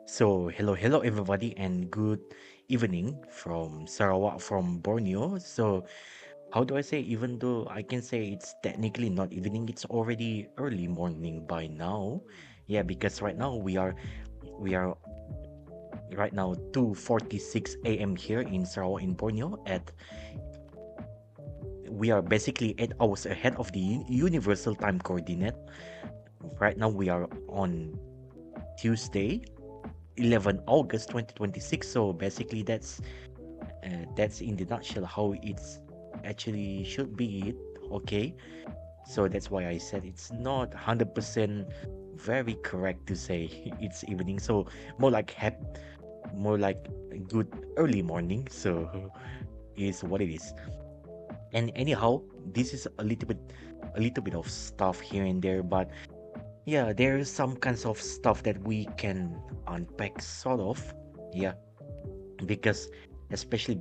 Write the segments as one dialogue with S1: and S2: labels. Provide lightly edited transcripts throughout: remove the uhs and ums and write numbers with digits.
S1: So, hello everybody, and good evening from Sarawak, from Borneo. So, how do I say? Even though I can say it's technically not evening, it's already early morning by now. Yeah, because right now we are right now 2:46 a.m. here in Sarawak in Borneo. At We are basically 8 hours ahead of the universal time coordinate. Right now we are on Tuesday, 11 August 2026. So basically that's in the nutshell how it's actually should be it. Okay, so that's why I said it's not 100% very correct to say it's evening. So more like more like good early morning. So is what it is. And anyhow, this is a little bit of stuff here and there, but yeah, there's some kinds of stuff that we can unpack sort of. Yeah, because especially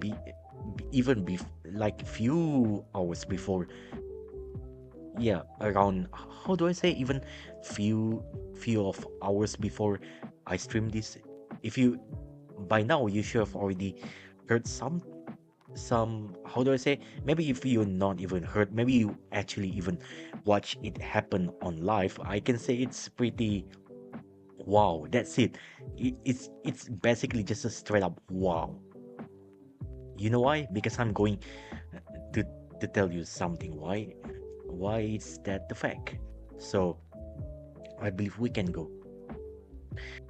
S1: even like few hours before, yeah, around, how do I say, even few of hours before I stream this, if you by now you should have already heard some, how do I say, maybe if you not even heard, maybe you actually even watch it happen on live, I can say it's pretty wow. That's it. It's basically just a straight up wow. You know why? Because I'm going to to tell you something. Why is that the fact? So I believe we can go.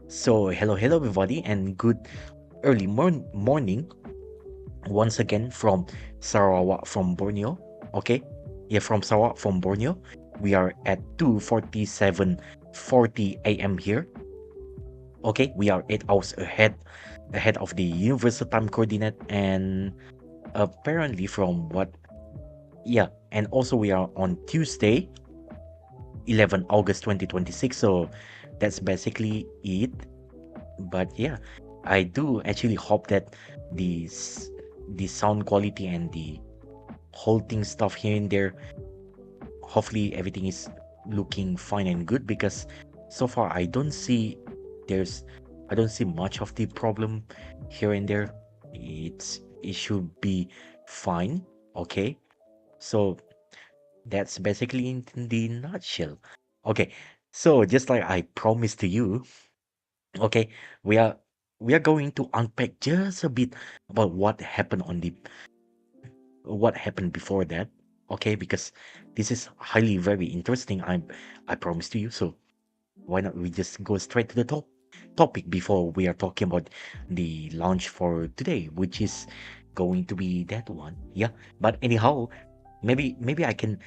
S1: So hello everybody, and good early morning once again from Sarawak, from Borneo. Okay, yeah, from Sarawak, from Borneo. We are at 2:47:40 a.m. here. Okay, we are 8 hours ahead of the universal time coordinate, and apparently from what, yeah, and also we are on Tuesday, 11 August 2026. So that's basically it. But yeah, I do actually hope that the the sound quality and the whole thing stuff here and there, hopefully everything is looking fine and good, because so far there's I don't see much of the problem here and there. It should be fine. Okay, so that's basically in the nutshell. Okay, so just like I promised to you, okay, we are we are going to unpack just a bit about what happened before that. Okay, because this is highly very interesting. I promise to you. So why not we just go straight to the topic before we are talking about the launch for today, which is going to be that one. Yeah. But anyhow, maybe I can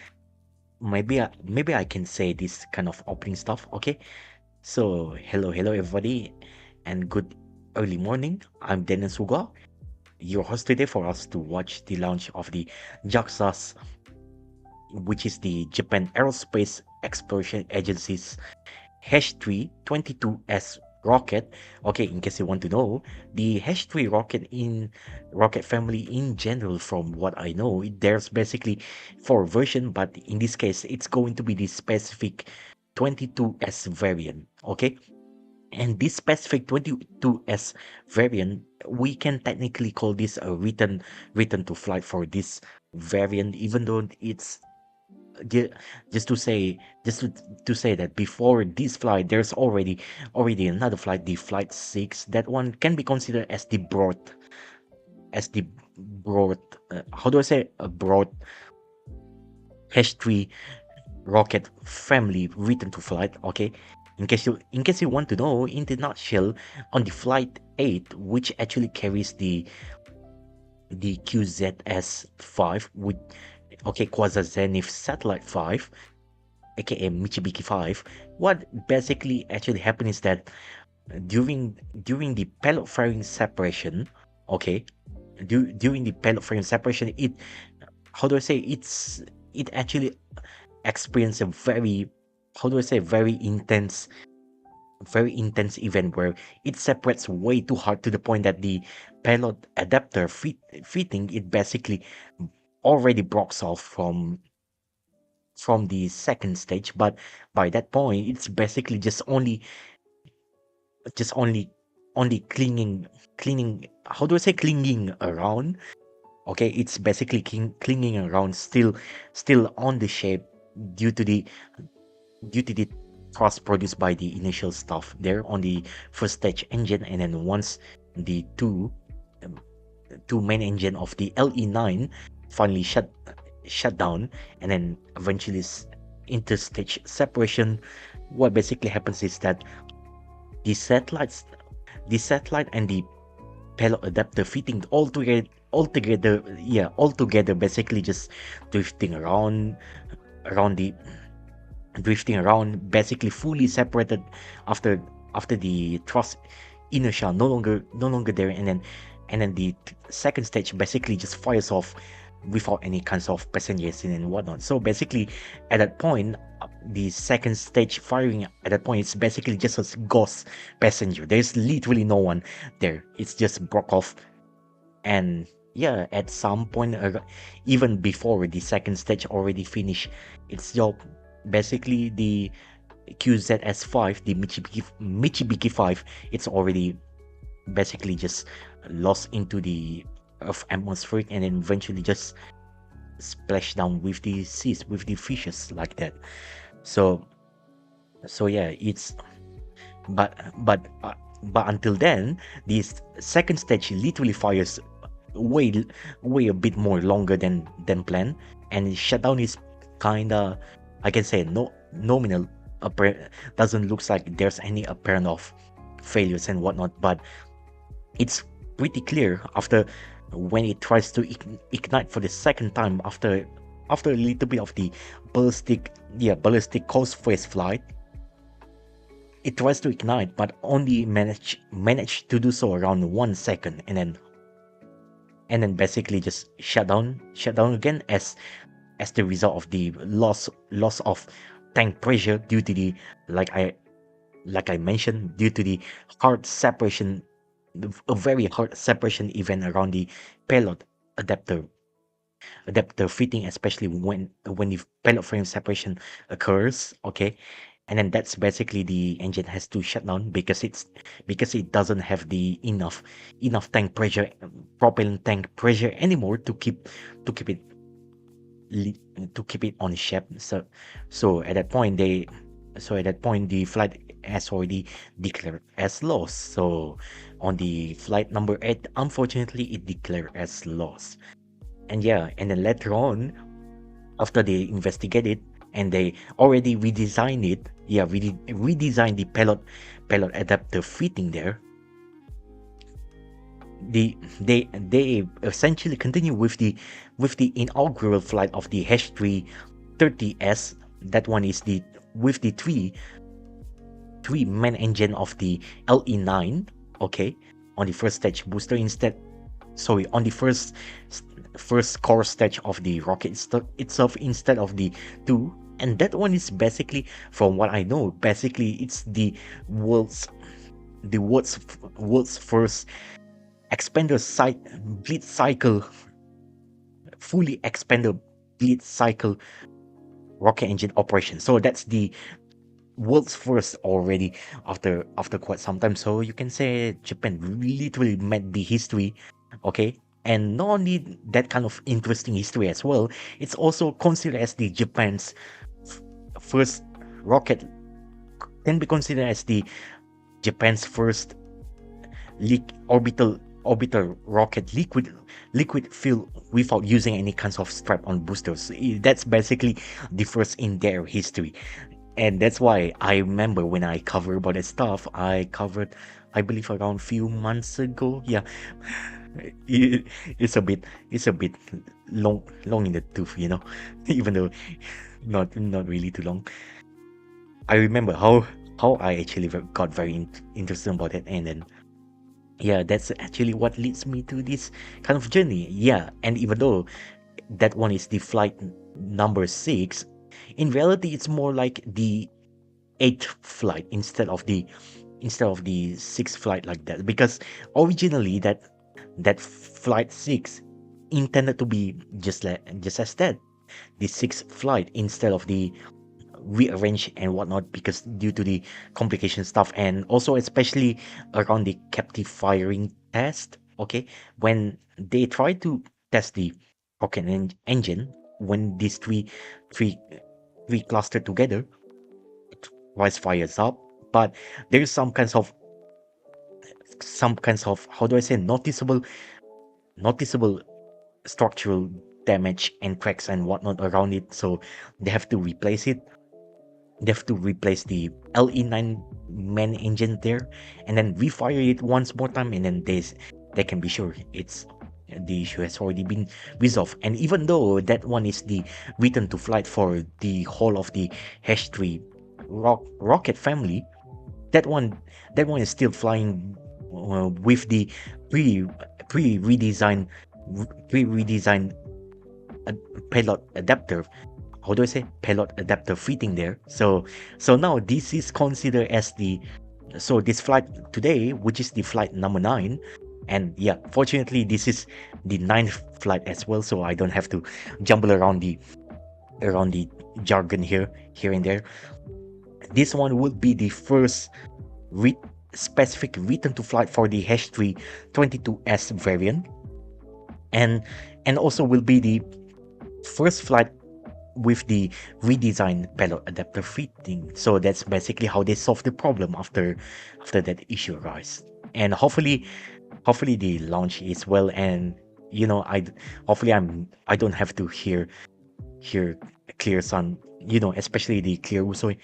S1: maybe I can say this kind of opening stuff. Okay. So hello everybody, and good early morning. I'm Dennis Suguwa, your host today for us to watch the launch of the JAXA's, which is the Japan Aerospace Exploration Agency's H3-22S rocket. Okay, in case you want to know, the H3 rocket family in general, from what I know, there's basically four version, but in this case, it's going to be the specific 22S variant. Okay, and this specific 22S variant, we can technically call this a return to flight for this variant, even though it's ju- just to say to say that before this flight there's already another flight, the flight 6. That one can be considered as the broad how do I say, a broad H3 rocket family return to flight. Okay, in case you want to know, in the nutshell, on the flight 8, which actually carries the QZS-5 with, okay, Quasi-Zenith Satellite-7, aka Michibiki-7, what basically actually happened is that during the payload fairing separation, okay, during the payload fairing separation, it, how do I say, it actually experienced a very, how do I say, very intense event where it separates way too hard, to the point that the payload adapter fitting it basically already broke off from the second stage, but by that point it's basically just only clinging, how do I say, clinging around. Okay, it's basically clinging around, still on the shape due to the due to the thrust produced by the initial stuff there on the first stage engine. And then once the um, two main engine of the LE9 finally shut down, and then eventually interstage separation, what basically happens is that the satellites the satellite and the payload adapter fitting all together basically just drifting around the drifting around, basically fully separated after the thrust inertia no longer there. And then the second stage basically just fires off without any kinds of passengers in and whatnot. So basically at that point, the second stage firing at that point, it's basically just a ghost passenger. There's literally no one there. It's just broke off. And yeah, at some point, even before the second stage already finished its job, basically the QZS-5, the Michibiki-7, it's already basically just lost into the Earth atmospheric, and then eventually just splash down with the seas, with the fishes like that. So yeah, it's but until then, this second stage literally fires way way a bit more longer than planned, and shutdown is kinda, I can say, no nominal. Doesn't look like there's any apparent of failures and whatnot, but it's pretty clear after when it tries to ignite for the second time after a little bit of the ballistic coast phase flight. It tries to ignite, but only managed to do so around 1 second, and then basically just shut down again as the result of the loss of tank pressure due to the, like I mentioned, due to the hard separation, a very hard separation event around the payload adapter fitting, especially when the payload frame separation occurs. Okay, and then that's basically the engine has to shut down because it doesn't have the enough tank pressure, propellant tank pressure anymore to keep it li- to keep it on shape. So at that point the flight has already declared as lost. So on the flight number 8, unfortunately it declared as lost. And yeah, and then later on, after they investigate it and they already redesigned it, yeah, redesigned the payload adapter fitting there. They essentially continue with the inaugural flight of the H3-30S. That one is the with the three main engine of the LE9. Okay, on the first stage booster instead. Sorry, on the first core stage of the rocket itself instead of the two. And that one is basically, from what I know, basically it's world's world's first expander bleed cycle, fully expanded bleed cycle rocket engine operation. So that's the world's first already after quite some time. So you can say Japan literally made the history. Okay, and not only that kind of interesting history as well, it's also considered as the Japan's first rocket, can be considered as the Japan's first orbital rocket liquid fuel without using any kinds of strap on boosters. That's basically the first in their history. And that's why I remember when I covered about that stuff, I believe around few months ago. Yeah, it, it's a bit long in the tooth, even though not really too long. I remember how I actually got very interested about it, and then yeah, that's actually what leads me to this kind of journey. Yeah, and even though that one is the flight number 6, in reality it's more like the 8th flight instead of the 6th flight, like that, because originally that flight 6 intended to be just as that. the sixth flight instead of the rearrange and whatnot, because due to the complication stuff, and also especially around the captive firing test. Okay, when they try to test the rocket engine, when these three three cluster together, twice fires up, but there is some kinds of, how do I say, noticeable structural damage and cracks and whatnot around it, so they have to replace it. They have to replace the LE9 main engine there, and then refire it once more time, and then they can be sure it's the issue has already been resolved. And even though that one is the return to flight for the whole of the H3 rocket family, that one that one is still flying with the pre pre redesigned pre redesigned uh, payload adapter. How do I say, payload adapter fitting there. So now this is considered as the, so this flight today, which is the flight number 9, and yeah, fortunately this is the ninth flight as well, so I don't have to jumble around the jargon here and there. This one will be the first re- specific return to flight for the H3-22S variant, and also will be the first flight with the redesigned payload adapter fitting. So that's basically how they solve the problem after that issue arise. And hopefully the launch is well, and hopefully I don't have to hear clear sound, especially the clear Uso.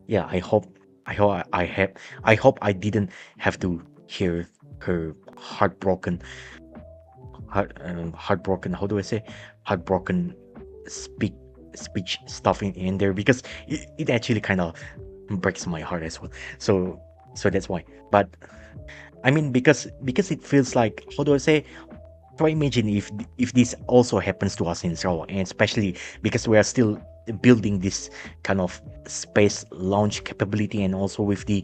S1: Yeah, I hope I didn't have to hear her heartbroken, how do I say, heartbroken speak speech stuff in there, because it actually kind of breaks my heart as well. So that's why. But I mean, because it feels like, how do I say, try imagine if this also happens to us in Sarawak, and especially because we are still building this kind of space launch capability, and also with the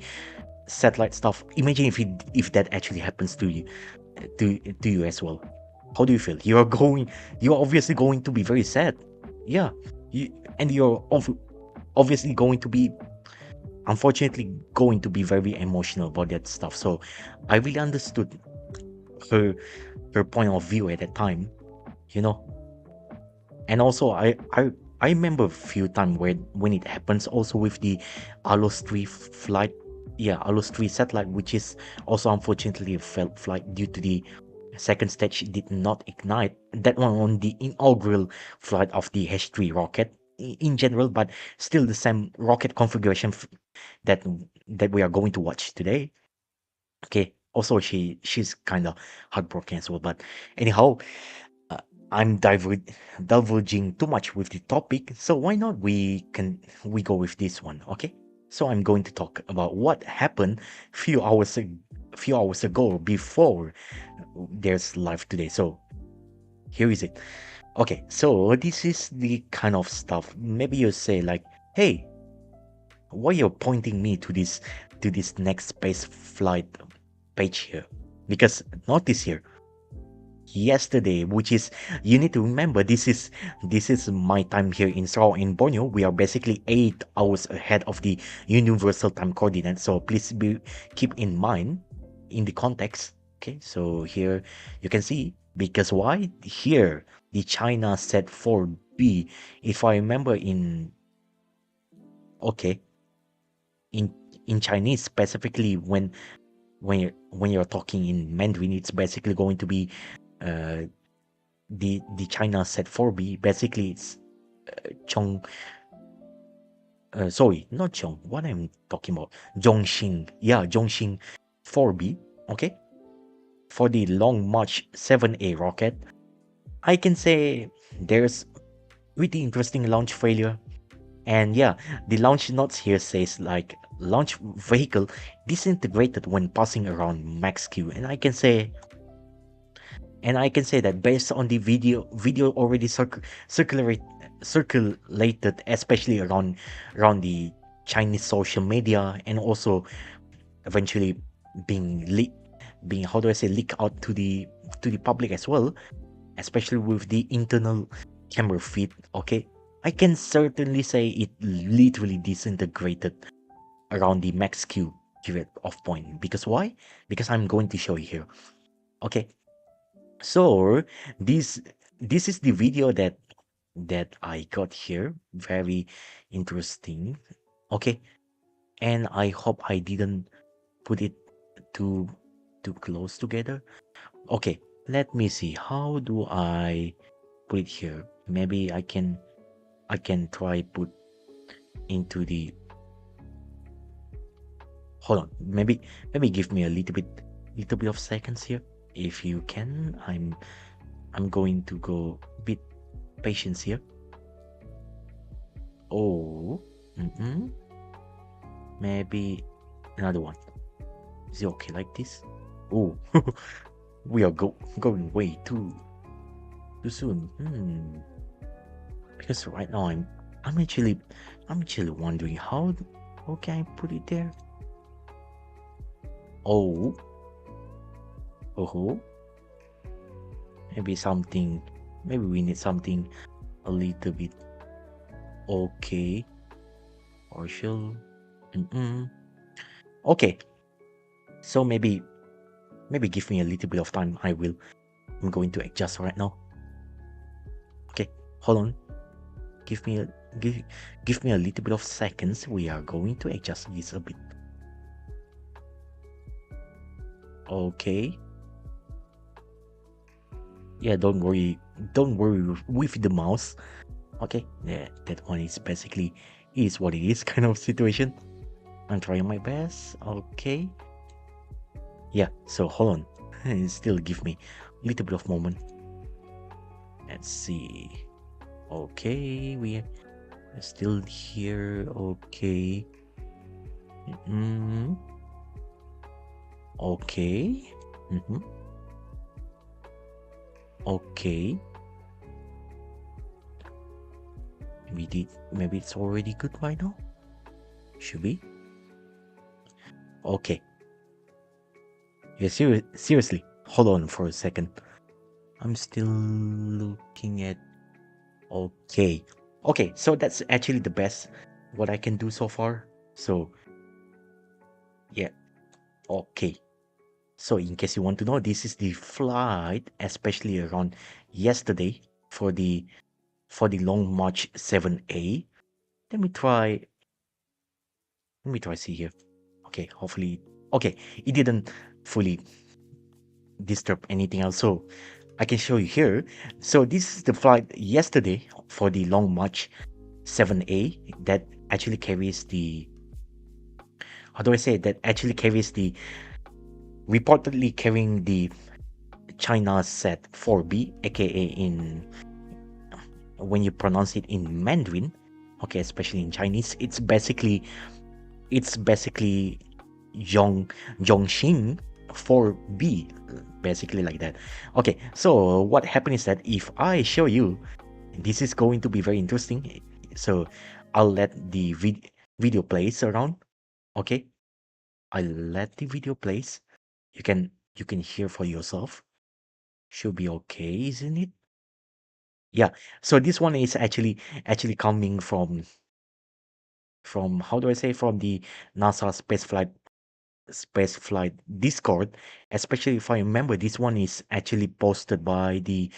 S1: satellite stuff. Imagine if that actually happens to you, to you as well. How do you feel? You're obviously going to be very sad. Yeah, and you're obviously going to be, unfortunately, going to be very emotional about that stuff. So I really understood her point of view at that time, you know. And also I remember a few times when it happens also with the Alos 3 flight. Yeah, Alos 3 satellite, which is also unfortunately a failed flight due to the second stage did not ignite. That one on the inaugural flight of the H3 rocket in general, but still the same rocket configuration that we are going to watch today. Okay. Also, she's kind of heartbroken as well. But anyhow, uh, I'm diverging too much with the topic, so why not we go with this one? Okay. So I'm going to talk about what happened few hours ago before there's live today. So here is it. Okay, so this is the kind of stuff. Maybe you say like, "Hey, why you're pointing me to this next space flight page here?" Because notice here, yesterday, which is, you need to remember, this is my time here in Sarawak in Borneo. We are basically 8 hours ahead of the universal time coordinate. So please keep in mind in the context. Okay, so here you can see, because why here the China set 4B, if I remember in, okay, in Chinese specifically, when you're talking in Mandarin, it's basically going to be uh the China set 4B. Basically it's Chong, sorry, not Chong, what I'm talking about, Zhongxing. Yeah, Zhongxing 4B. Okay, for the Long March 7A rocket. I can say there's pretty interesting launch failure. And yeah, the launch notes here says like launch vehicle disintegrated when passing around max Q. And I can say that based on the video already circulated, especially around the Chinese social media, and also eventually being, how do I say, leaked out to the public as well, especially with the internal camera feed, okay, I can certainly say it literally disintegrated around the max Q period of point. Because why? Because I'm going to show you here. Okay, so this this is the video that I got here. Very interesting. Okay, and I hope I didn't put it too too close together. Okay, let me see. How do I put it here? Maybe I can try put into the, hold on. Maybe give me a little bit of seconds here. If you can, I'm going to go a bit patience here. Oh, maybe another one. Is it okay like this? Oh, we are going way too soon. Because right now I'm actually wondering how can I put it there? Oh, oh, maybe something. Maybe we need something a little bit okay. Partial. Okay. So maybe give me a little bit of time. I'm going to adjust right now. Okay, hold on. Give me a give me a little bit of seconds. We are going to adjust this a bit. Okay. Yeah, don't worry with the mouse. Okay, yeah, that one is basically is what it is kind of situation. I'm trying my best. Okay. Yeah, so hold on. Still give me a little bit of moment. Let's see. Okay, we are still here. Okay. Okay. Okay. Maybe it's already good by now. Should be. Okay. Yeah, seriously. Hold on for a second. I'm still looking at. Okay. Okay, so that's actually the best what I can do so far. So yeah. Okay. So in case you want to know, this is the flight, especially around yesterday for the Long March 7A. Let me try see here. Okay, hopefully okay, it didn't fully disturb anything else. So I can show you here. So this is the flight yesterday for the Long March 7A that actually carries the, how do I say it? That actually carries the, reportedly carrying the China Set 4B, aka in, when you pronounce it in Mandarin, okay, especially in Chinese, it's basically Yongxing 4B, basically like that. Okay, so what happened is that if I show you, this is going to be very interesting. So I'll let the video plays around. Okay, I'll let the video plays. You can hear for yourself. Should be okay, isn't it? Yeah. So this one is actually coming from, how do I say, from the NASA spaceflight Discord. Especially if I remember, this one is actually posted by the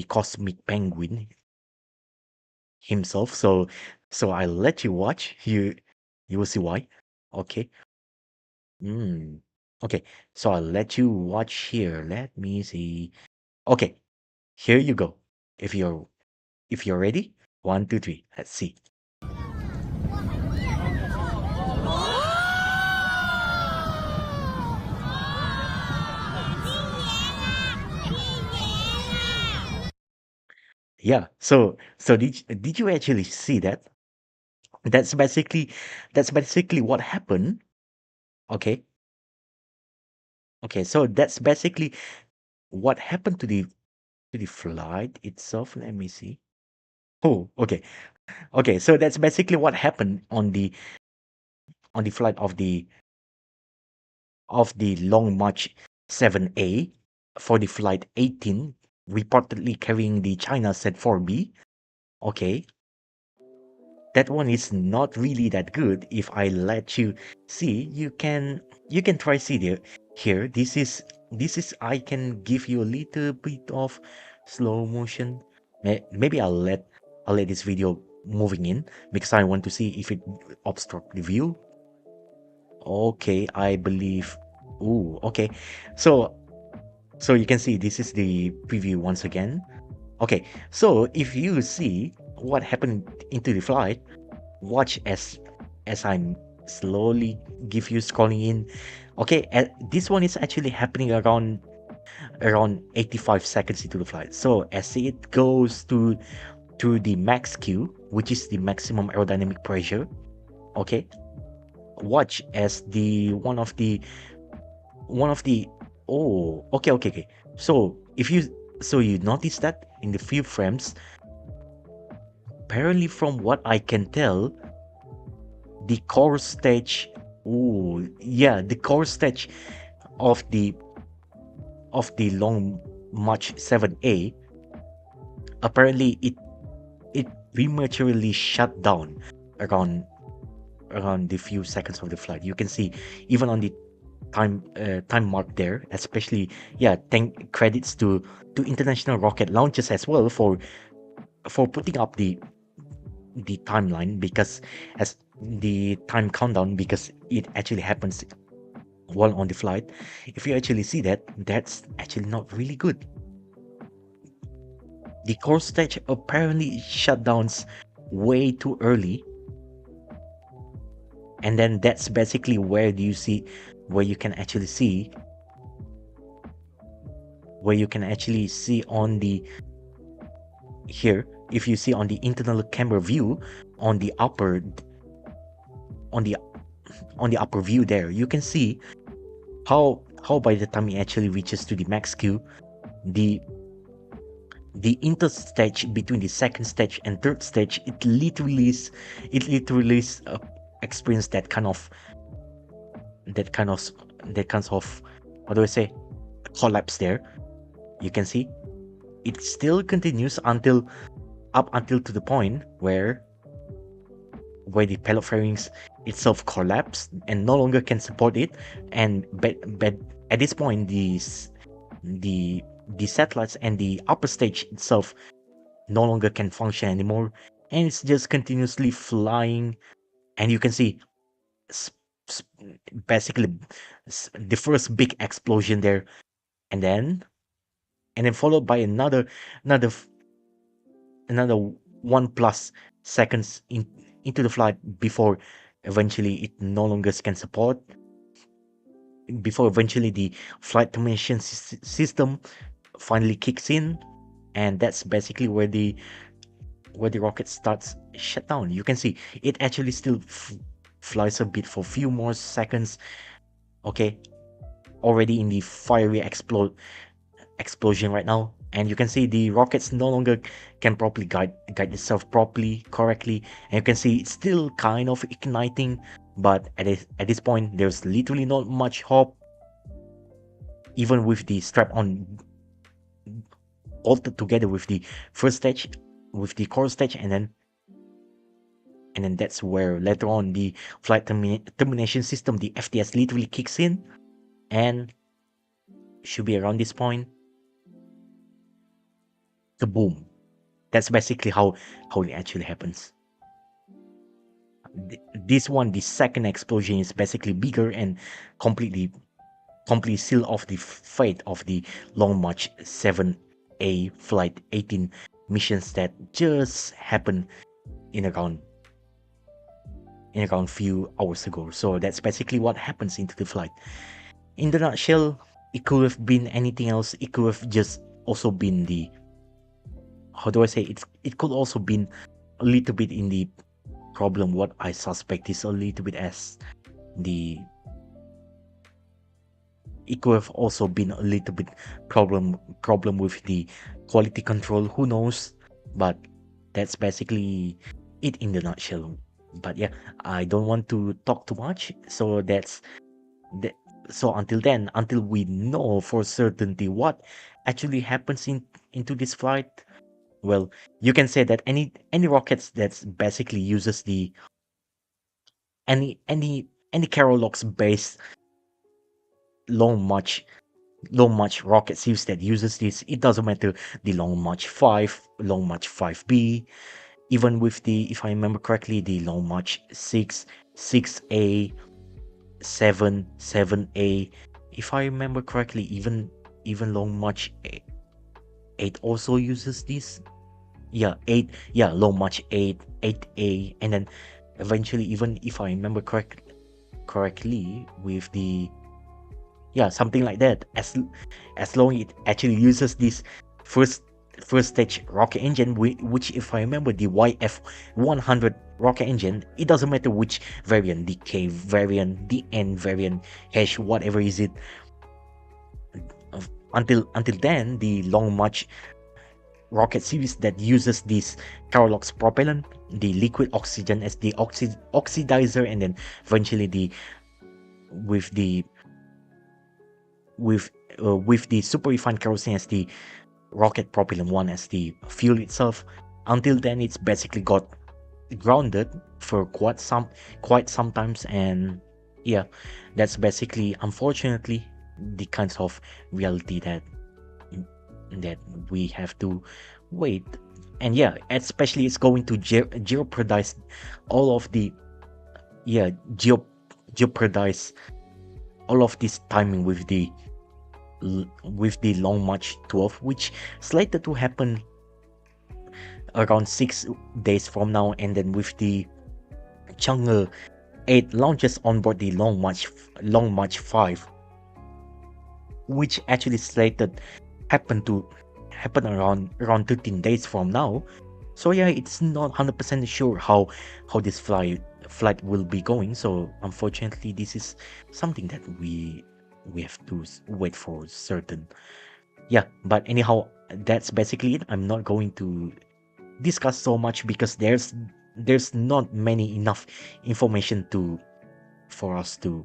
S1: Cosmic Penguin himself. So I'll let you watch. You will see why. Okay. Okay. So I'll let you watch here. Let me see. Okay. Here you go. If you're ready, 1, 2, 3. Let's see. Yeah. So did you actually see that? That's basically what happened. Okay. Okay. So that's basically what happened to the flight itself. Let me see. Oh, okay. Okay. So that's basically what happened on the flight of the Long March 7A for the flight 18. reportedly carrying the China Z4B. Okay, that one is not really that good. If I let you see, you can try see there. Here, this is I can give you a little bit of slow motion. Maybe I'll let this video moving in because I want to see if it obstruct the view. Okay, I believe. Ooh, okay. So so you can see this is the preview once again. Okay, so if you see what happened into the flight, watch as I'm slowly give you scrolling in. Okay, this one is actually happening around 85 seconds into the flight. So as it goes to the max Q, which is the maximum aerodynamic pressure, okay, watch as the one of the oh, okay. So if you so you notice that in the few frames, apparently from what I can tell, the core stage, oh yeah, the core stage of the Long March 7A, apparently it prematurely shut down around around the few seconds of the flight. You can see even on the time mark there, especially, yeah, thank credits to international rocket launches as well for putting up the timeline, because as the time countdown, because it actually happens while on the flight. If you actually see that, that's actually not really good. The core stage apparently shut downs way too early, and then that's basically where you can actually see on the here. If you see on the internal camera view, on the upper on the on the upper view there, you can see how by the time it actually reaches to the max Q, the interstage between the second stage and third stage, it literally experience that kind of that kinds of, what do I say, collapse there. You can see it still continues until to the point where the payload fairings itself collapse and no longer can support it, and but at this point the the satellites and the upper stage itself no longer can function anymore, and it's just continuously flying. And you can see s- s- basically the first big explosion there, and then followed by another another 1+ seconds into the flight before eventually it no longer can support, before eventually the flight termination system finally kicks in, and that's basically where the rocket starts shut down. You can see it actually still flies a bit for a few more seconds. Okay, already in the fiery explosion right now, and you can see the rockets no longer can properly guide itself properly correctly, and you can see it's still kind of igniting, but at this point there's literally not much hope, even with the strap on altered together with the first stage, with the core stage, and then that's where later on the flight termination system, the FTS, literally kicks in, and should be around this point, the boom. That's basically how it actually happens. This one, the second explosion, is basically bigger and completely seal off the fate of the Long March 7A Flight 18 missions that just happened in around few hours ago. So that's basically what happens into the flight. In the nutshell, it could have been anything else. It could have just also been the, how do I say, it could also been a little bit in the problem. What I suspect is a little bit as the, it could have also been a little bit problem with the quality control. Who knows? But that's basically it in the nutshell. But yeah, I don't want to talk too much. So that's So until then, until we know for certainty what actually happens into this flight, well, you can say that any rockets that's basically uses the any Carolox based long march long march rocket series that uses this, it doesn't matter the long march 5, long march 5B, even with the, if I remember correctly, the long march 6, 6A, 7, 7A, if I remember correctly, even long march 8 also uses this. Yeah, 8, yeah, long march 8, 8A, and then eventually, even if I remember correctly, with the, yeah, something like that, as long it actually uses this first first stage rocket engine, which, if I remember, the YF-100 rocket engine, it doesn't matter which variant, the K variant, the N variant, H, whatever is it. Until then, the long march rocket series that uses this Carolox propellant, the liquid oxygen as the oxidizer, and then eventually the with the with the super refined kerosene as the rocket propellant one as the fuel itself. Until then, it's basically got grounded for quite sometimes, and yeah, that's basically, unfortunately, the kinds of reality that we have to wait. And yeah, especially it's going to jeopardize all of the, yeah, jeopardize all of this timing with the Long March 12, which slated to happen around 6 days from now, and then with the Chang'e 8 launches on board the Long March 5, which actually slated happen around 13 days from now. So yeah, it's not 100% sure how this flight will be going. So unfortunately, this is something that we have to wait for certain. Yeah, but anyhow, that's basically it. I'm not going to discuss so much because there's not many enough information for us to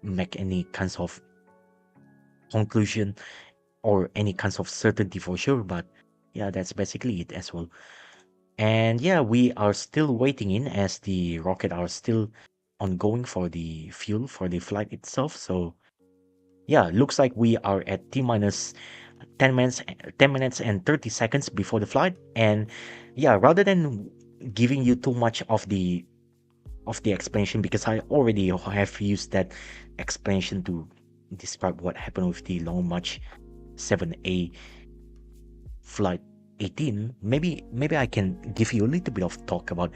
S1: make any kinds of conclusion or any kinds of certainty for sure. But yeah, that's basically it as well. And yeah, we are still waiting in as the rocket are still ongoing for the fuel for the flight itself. So yeah, looks like we are at T minus 10 minutes and 30 seconds before the flight. And yeah, rather than giving you too much of the explanation, because I already have used that explanation to describe what happened with the Long March 7A flight 18, maybe I can give you a little bit of talk about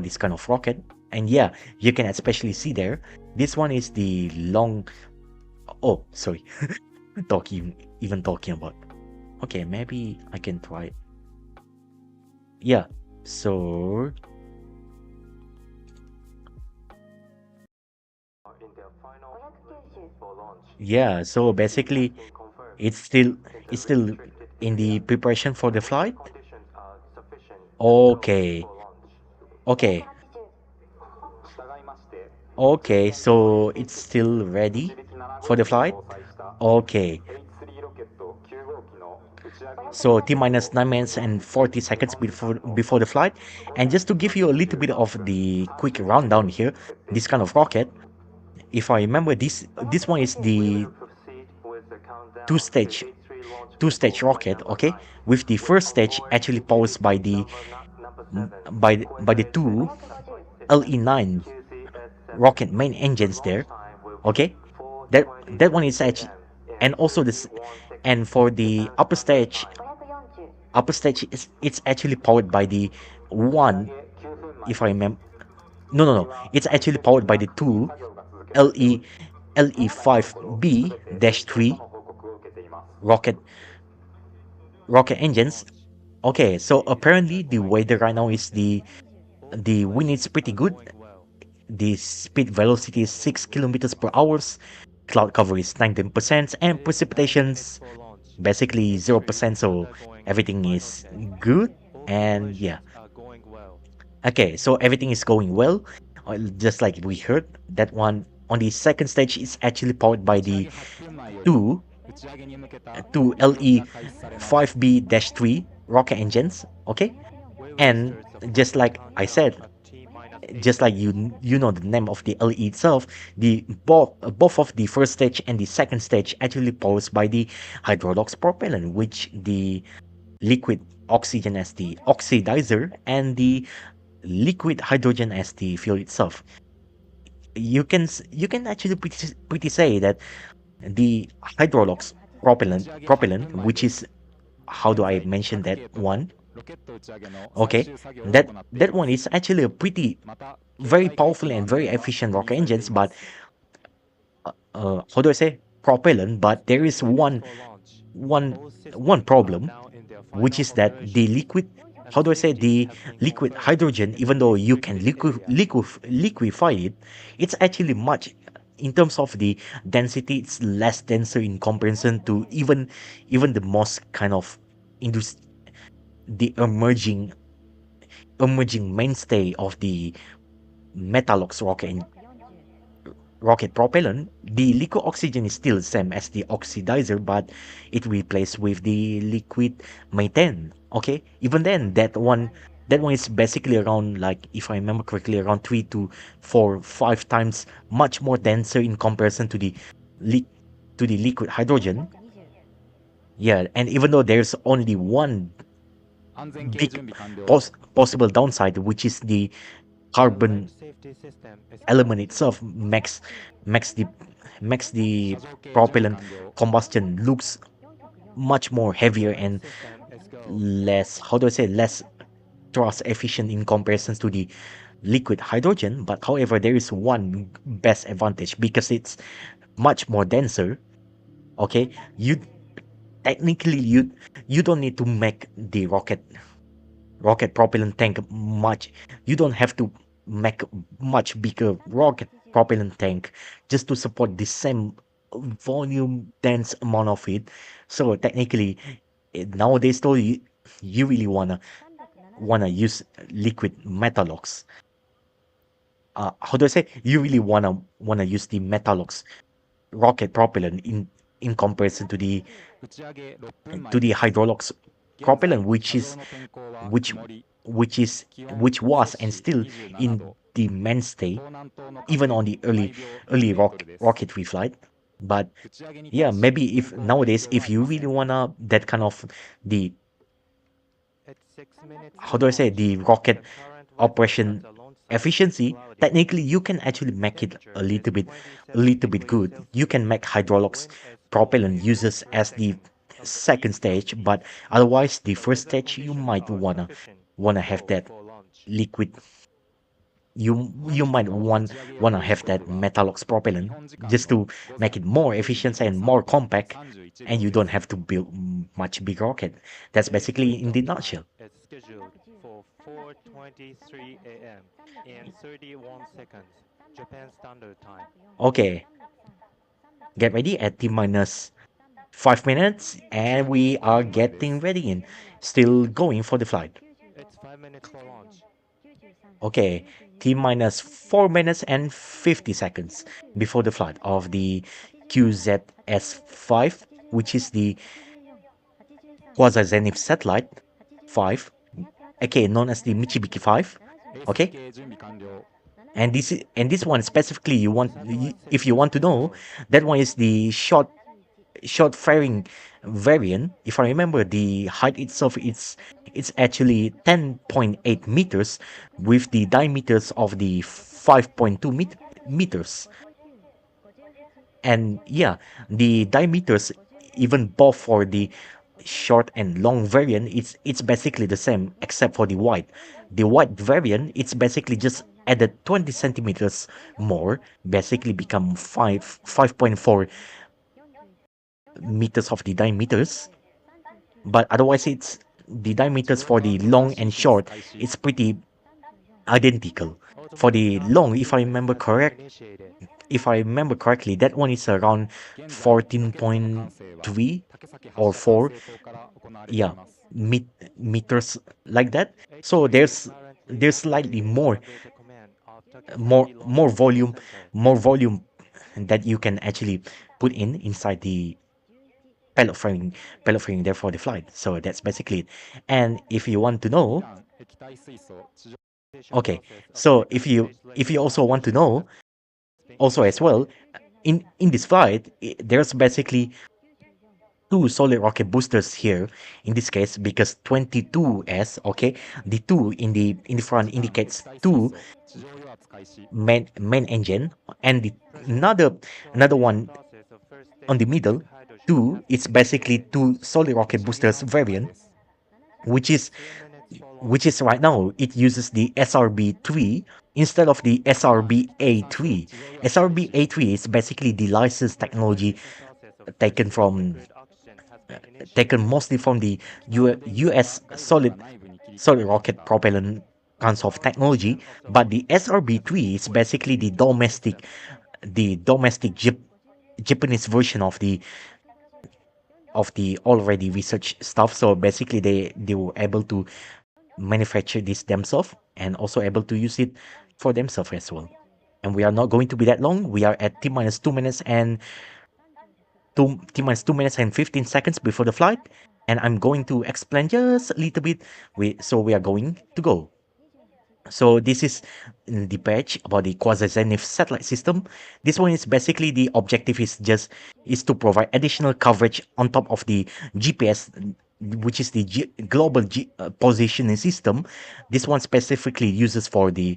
S1: this kind of rocket. And yeah, you can especially see there, this one is the long, oh sorry, talking about, okay, maybe I can try, yeah, so yeah, so basically it's still in the preparation for the flight. Okay, okay, okay, so it's still ready for the flight. Okay, so T minus 9 minutes and 40 seconds before the flight. And just to give you a little bit of the quick rundown here, this kind of rocket, if I remember, this one is the two stage two stage rocket. Okay, with the first stage actually powered by the two LE9 rocket main engines there. Okay, that one is actually, and also this, and for the upper stage is, it's actually powered by the one, if I remember, no, it's actually powered by the two LE LE5B-3 rocket engines. Okay, so apparently the weather right now is the wind is pretty good. The speed velocity is 6 kilometers per hour. Cloud cover is 19%, and precipitations basically 0%. So everything is good. And yeah, okay, so everything is going well. Just like we heard, that one On the second stage, it's actually powered by the 2 two LE-5B-3 rocket engines. Okay, and just like I said, just like you know the name of the LE itself, the both of the first stage and the second stage actually posed by the hydrodox propellant, which the liquid oxygen as the oxidizer and the liquid hydrogen as the fuel itself. You can actually pretty say that the hydrodox propellant, which is, how do I mention that one? Okay, that one is actually a pretty very powerful and very efficient rocket engines, but how do I say propellant? But there is one one problem, which is that the liquid, how do I say, the liquid hydrogen, even though you can liquefy it, it's actually much, in terms of the density, it's less denser in comparison to even the most kind of industry, the emerging mainstay of the Metalox rocket propellant. The liquid oxygen is still the same as the oxidizer, but it replaced with the liquid methane. Okay, even then, that one is basically around, like, if I remember correctly, around 3 to 4, 5 times much more denser in comparison to the li- liquid hydrogen. Yeah, and even though there's only one big possible downside, which is the carbon element itself makes the makes the propellant combustion looks much more heavier and less, how do I say, less thrust efficient in comparison to the liquid hydrogen. But however, there is one best advantage, because it's much more denser. Okay, you technically you don't need to make the rocket propellant tank much. You don't have to make much bigger rocket propellant tank just to support the same volume dense amount of it. So technically, nowadays though, you really wanna use liquid metalox. How do I say, you really wanna use the metalox rocket propellant in comparison to the hydrolox propellant, which which was and still in the mainstay even on the early rocketry flight. But yeah, maybe if nowadays, if you really wanna that kind of the, how do I say, the rocket operation efficiency, technically you can actually make it a little bit good. You can make hydrolox propellant uses as the second stage, but otherwise the first stage you might wanna have that liquid. You might wanna have that metalox propellant just to make it more efficient and more compact, and you don't have to build much big rocket. That's basically in the nutshell. Okay, get ready at T minus 5 minutes, and we are getting ready and still going for the flight. Okay, T minus 4 minutes and 50 seconds before the flight of the QZS-5, which is the Quasi-Zenith Satellite-7, aka known as the Michibiki-7. Okay, and this one specifically, if you want to know, that one is the short fairing variant. If I remember, the height itself, it's actually 10.8 meters with the diameters of the 5.2 meters. And yeah, the diameters, even both for the short and long variant, it's basically the same except for the wide. The wide variant, it's basically just added 20 centimeters more, basically become 5.4 meters of the diameters. But otherwise, it's the diameters for the long and short, it's pretty identical. For the long, if I remember correctly, that one is around 14.3 or 4, yeah, meters, like that. So there's slightly more volume, more volume that you can actually put inside the payload framing there for the flight. So that's basically it. And if you want to know, okay, so if you also want to know also as well, in this flight, there's basically two solid rocket boosters here in this case because 22S, okay, the two in the front indicates two main engine, and the another one on the middle two, it's basically two solid rocket boosters variant, which is right now it uses the SRB3 instead of the SRB-A3. SRB-A3 is basically the licensed technology taken from taken mostly from the US solid rocket propellant kinds of technology, but the SRB3 is basically the domestic Japanese version of the already research stuff. So basically they were able to manufacture this themselves and also able to use it for themselves as well. And we are not going to be that long. We are at T minus 2 minutes and 15 seconds before the flight. And I'm going to explain just a little bit. So we are going to go. So this is the page about the Quasi-Zenith Satellite System. This one is basically the objective is to provide additional coverage on top of the GPS, which is the global positioning system. This one specifically uses for the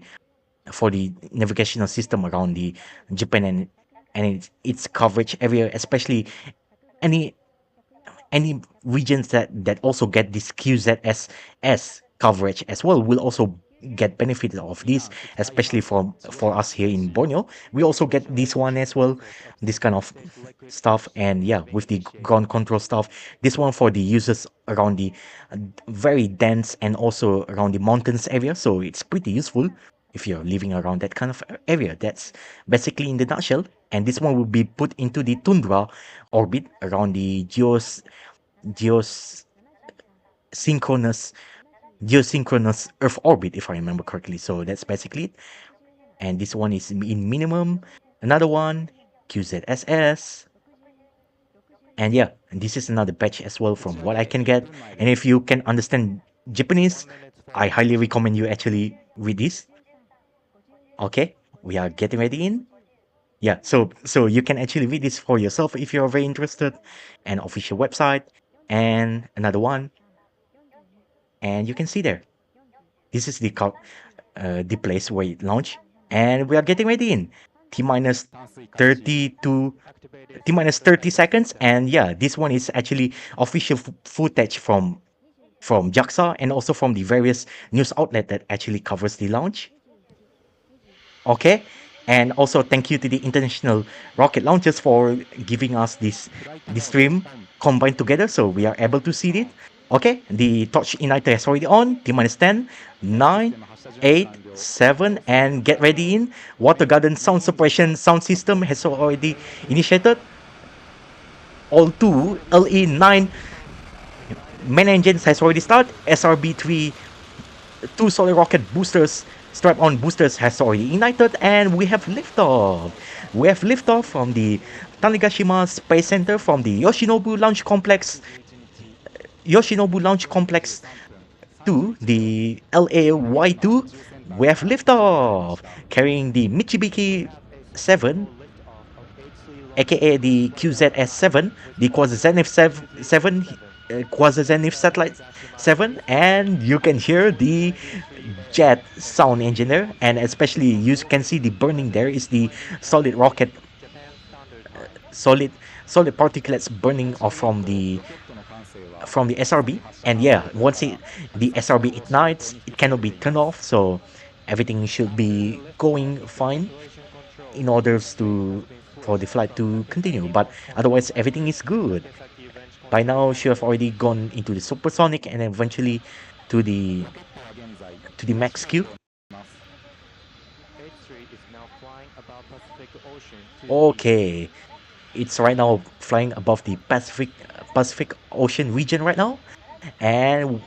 S1: navigational system around the Japan and its coverage area, especially any any regions that also get this QZSS coverage as well will also get benefit of this, especially for us here in Borneo. We also get this one as well, this kind of stuff. And yeah, with the ground control stuff, this one for the users around the very dense and also around the mountains area. So it's pretty useful if you're living around that kind of area. That's basically in the nutshell. And this one will be put into the Tundra orbit around the geos synchronous geosynchronous Earth orbit, if I remember correctly. So that's basically it. And this one is in minimum. Another one, QZSS. And yeah, and this is another batch as well from what I can get. And if you can understand Japanese, I highly recommend you actually read this. Okay, we are getting ready in. Yeah, so you can actually read this for yourself if you're very interested. An official website and another one, and you can see there. This is the place where it launched, and we are getting ready in t minus 30 to t minus 30 seconds. And yeah, this one is actually official footage from JAXA and also from the various news outlet that actually covers the launch. Okay, and also thank you to the international rocket launchers for giving us this stream combined together so we are able to see it. Okay, the torch igniter is already on. T minus 10, 9, 8, 7, and get ready in. Water garden sound suppression sound system has already initiated. All 2 LE9 main engines has already started. SRB3 two solid rocket boosters, strap-on boosters has already ignited, and we have liftoff. We have liftoff from the Tanegashima Space Center from the Yoshinobu Launch Complex to the LAY2. We have liftoff carrying the Michibiki-7, aka the QZS-7, the Quasi-Zenith 7, Quasi-Zenith Satellite-7, and you can hear the jet sound engine there, and especially you can see the burning there is the solid rocket, solid particulates burning off from the SRB. And yeah, once the SRB ignites, it cannot be turned off, so everything should be going fine in order for the flight to continue. But otherwise, everything is good. By now, she have already gone into the supersonic and eventually to the max Q. Okay, it's right now flying above the Pacific Ocean region right now, and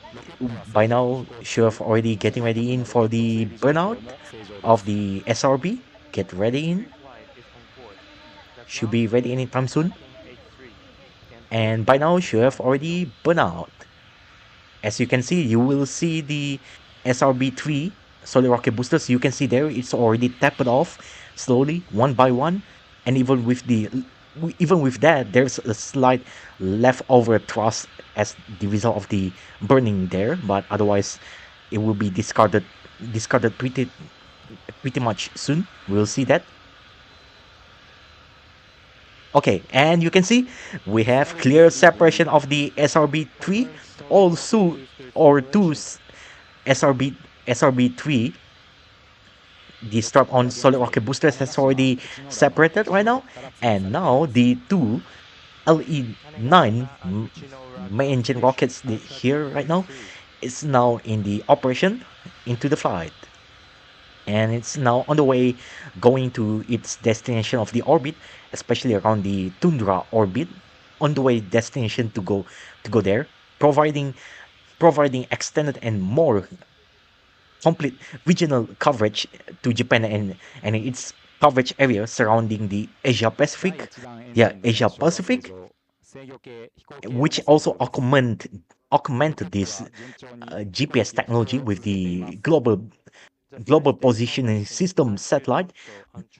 S1: by now she have already getting ready in for the burnout of the SRB. Get ready in. Should be ready anytime soon. And by now, should have already burned out. As you can see, you will see the SRB-3 solid rocket boosters. You can see there it's already tapered off slowly, one by one. And even with that, there's a slight leftover thrust as the result of the burning there. But otherwise, it will be discarded pretty much soon. We'll see that. Okay, and you can see we have clear separation of the SRB-3, also or two SRB-3. The strap on solid rocket boosters has already separated right now, and now the two LE9 main engine rockets here right now is now in the operation into the flight, and it's now on the way going to its destination of the orbit, especially around the Tundra orbit, on the way destination to go there, providing extended and more complete regional coverage to Japan and its coverage area surrounding the Asia Pacific, Asia Pacific, which also augmented this GPS technology with the global positioning system satellite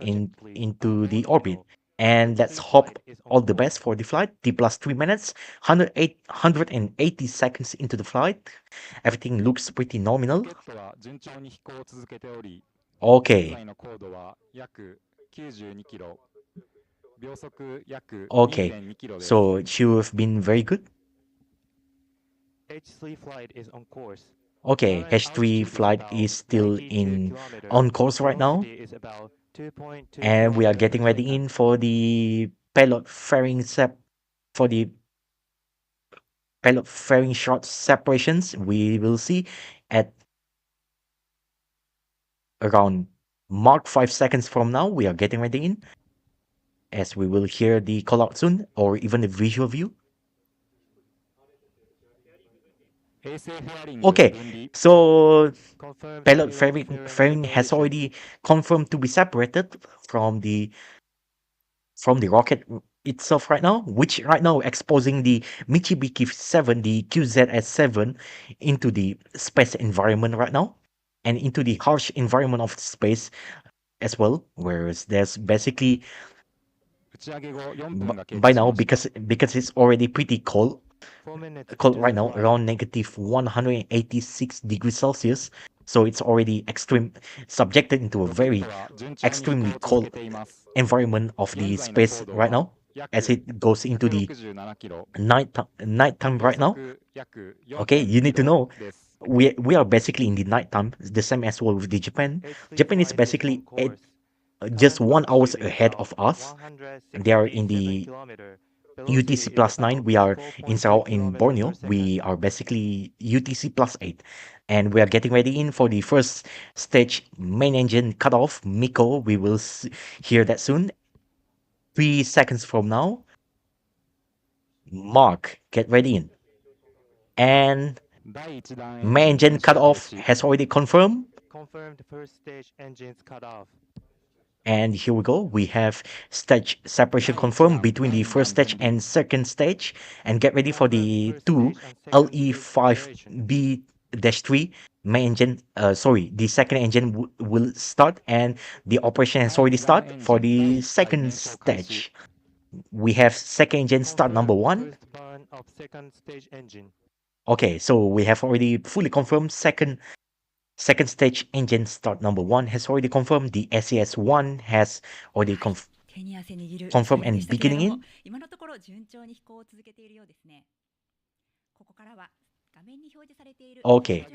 S1: into the orbit. And let's hope all the best for the flight. T plus 3 minutes, 180 seconds into the flight. Everything looks pretty nominal. Okay. Okay. So it should have been very good.
S2: H3 flight is on course.
S1: Okay,
S2: Current
S1: H3
S2: altitude is
S1: flight
S2: about
S1: is still
S2: 92
S1: in
S2: kilometers.
S1: on course right now,
S2: Velocity is about 2.2
S1: and we are
S2: kilometers per
S1: getting ready
S2: second.
S1: in for the payload fairing for the payload fairing short separations. We will see at around mark 5 seconds from now. We are getting ready in, as we will hear the call out soon, or even the visual view. Okay, so
S2: Confirmed
S1: payload
S2: payload
S1: fairing has
S2: separation.
S1: already confirmed to be separated from the rocket itself right now, which right now exposing the Michibiki-7, the QZS-7 into the space environment right now, and into the harsh environment of space as well. Whereas there's basically by now, because it's already pretty
S2: 4 minutes
S1: cold
S2: into
S1: right
S2: the
S1: now,
S2: flight.
S1: around negative 186 degrees Celsius. So it's already subjected into a very extremely cold environment of the space right now, as it goes into the nighttime right now. Okay, you need to know we are basically in the nighttime, the same as well with the Japan.
S2: H3
S1: Japan is
S2: flight is on
S1: basically
S2: course.
S1: just
S2: Current
S1: 1 hours
S2: altitude is
S1: ahead
S2: about
S1: of us. They are in
S2: 167
S1: the
S2: kilometers.
S1: UTC
S2: Velocity is
S1: plus 9.
S2: about
S1: We are in
S2: 4.2 kilometers per
S1: Borneo.
S2: second.
S1: We are basically UTC plus 8. And we are getting ready in for the first stage main engine cutoff. Miko, we will hear that soon. 3 seconds from now. Mark, get ready in. And main engine cutoff has already confirmed.
S2: Confirmed first stage engines cut off.
S1: And here we go. We have stage separation confirmed between the first stage and second stage. And get ready for
S2: Confirmed
S1: the
S2: first
S1: two
S2: stage and second stage separation.
S1: LE5B-3 main engine. Sorry, the second engine will start, and the operation has already started for the second stage. We have second engine start number
S2: Confirmed
S1: 1.
S2: first burn of second stage engine.
S1: Okay, so we have already fully confirmed second stage engine start number 1 has already confirmed. The SAS-1 has already confirmed and beginning in. Okay.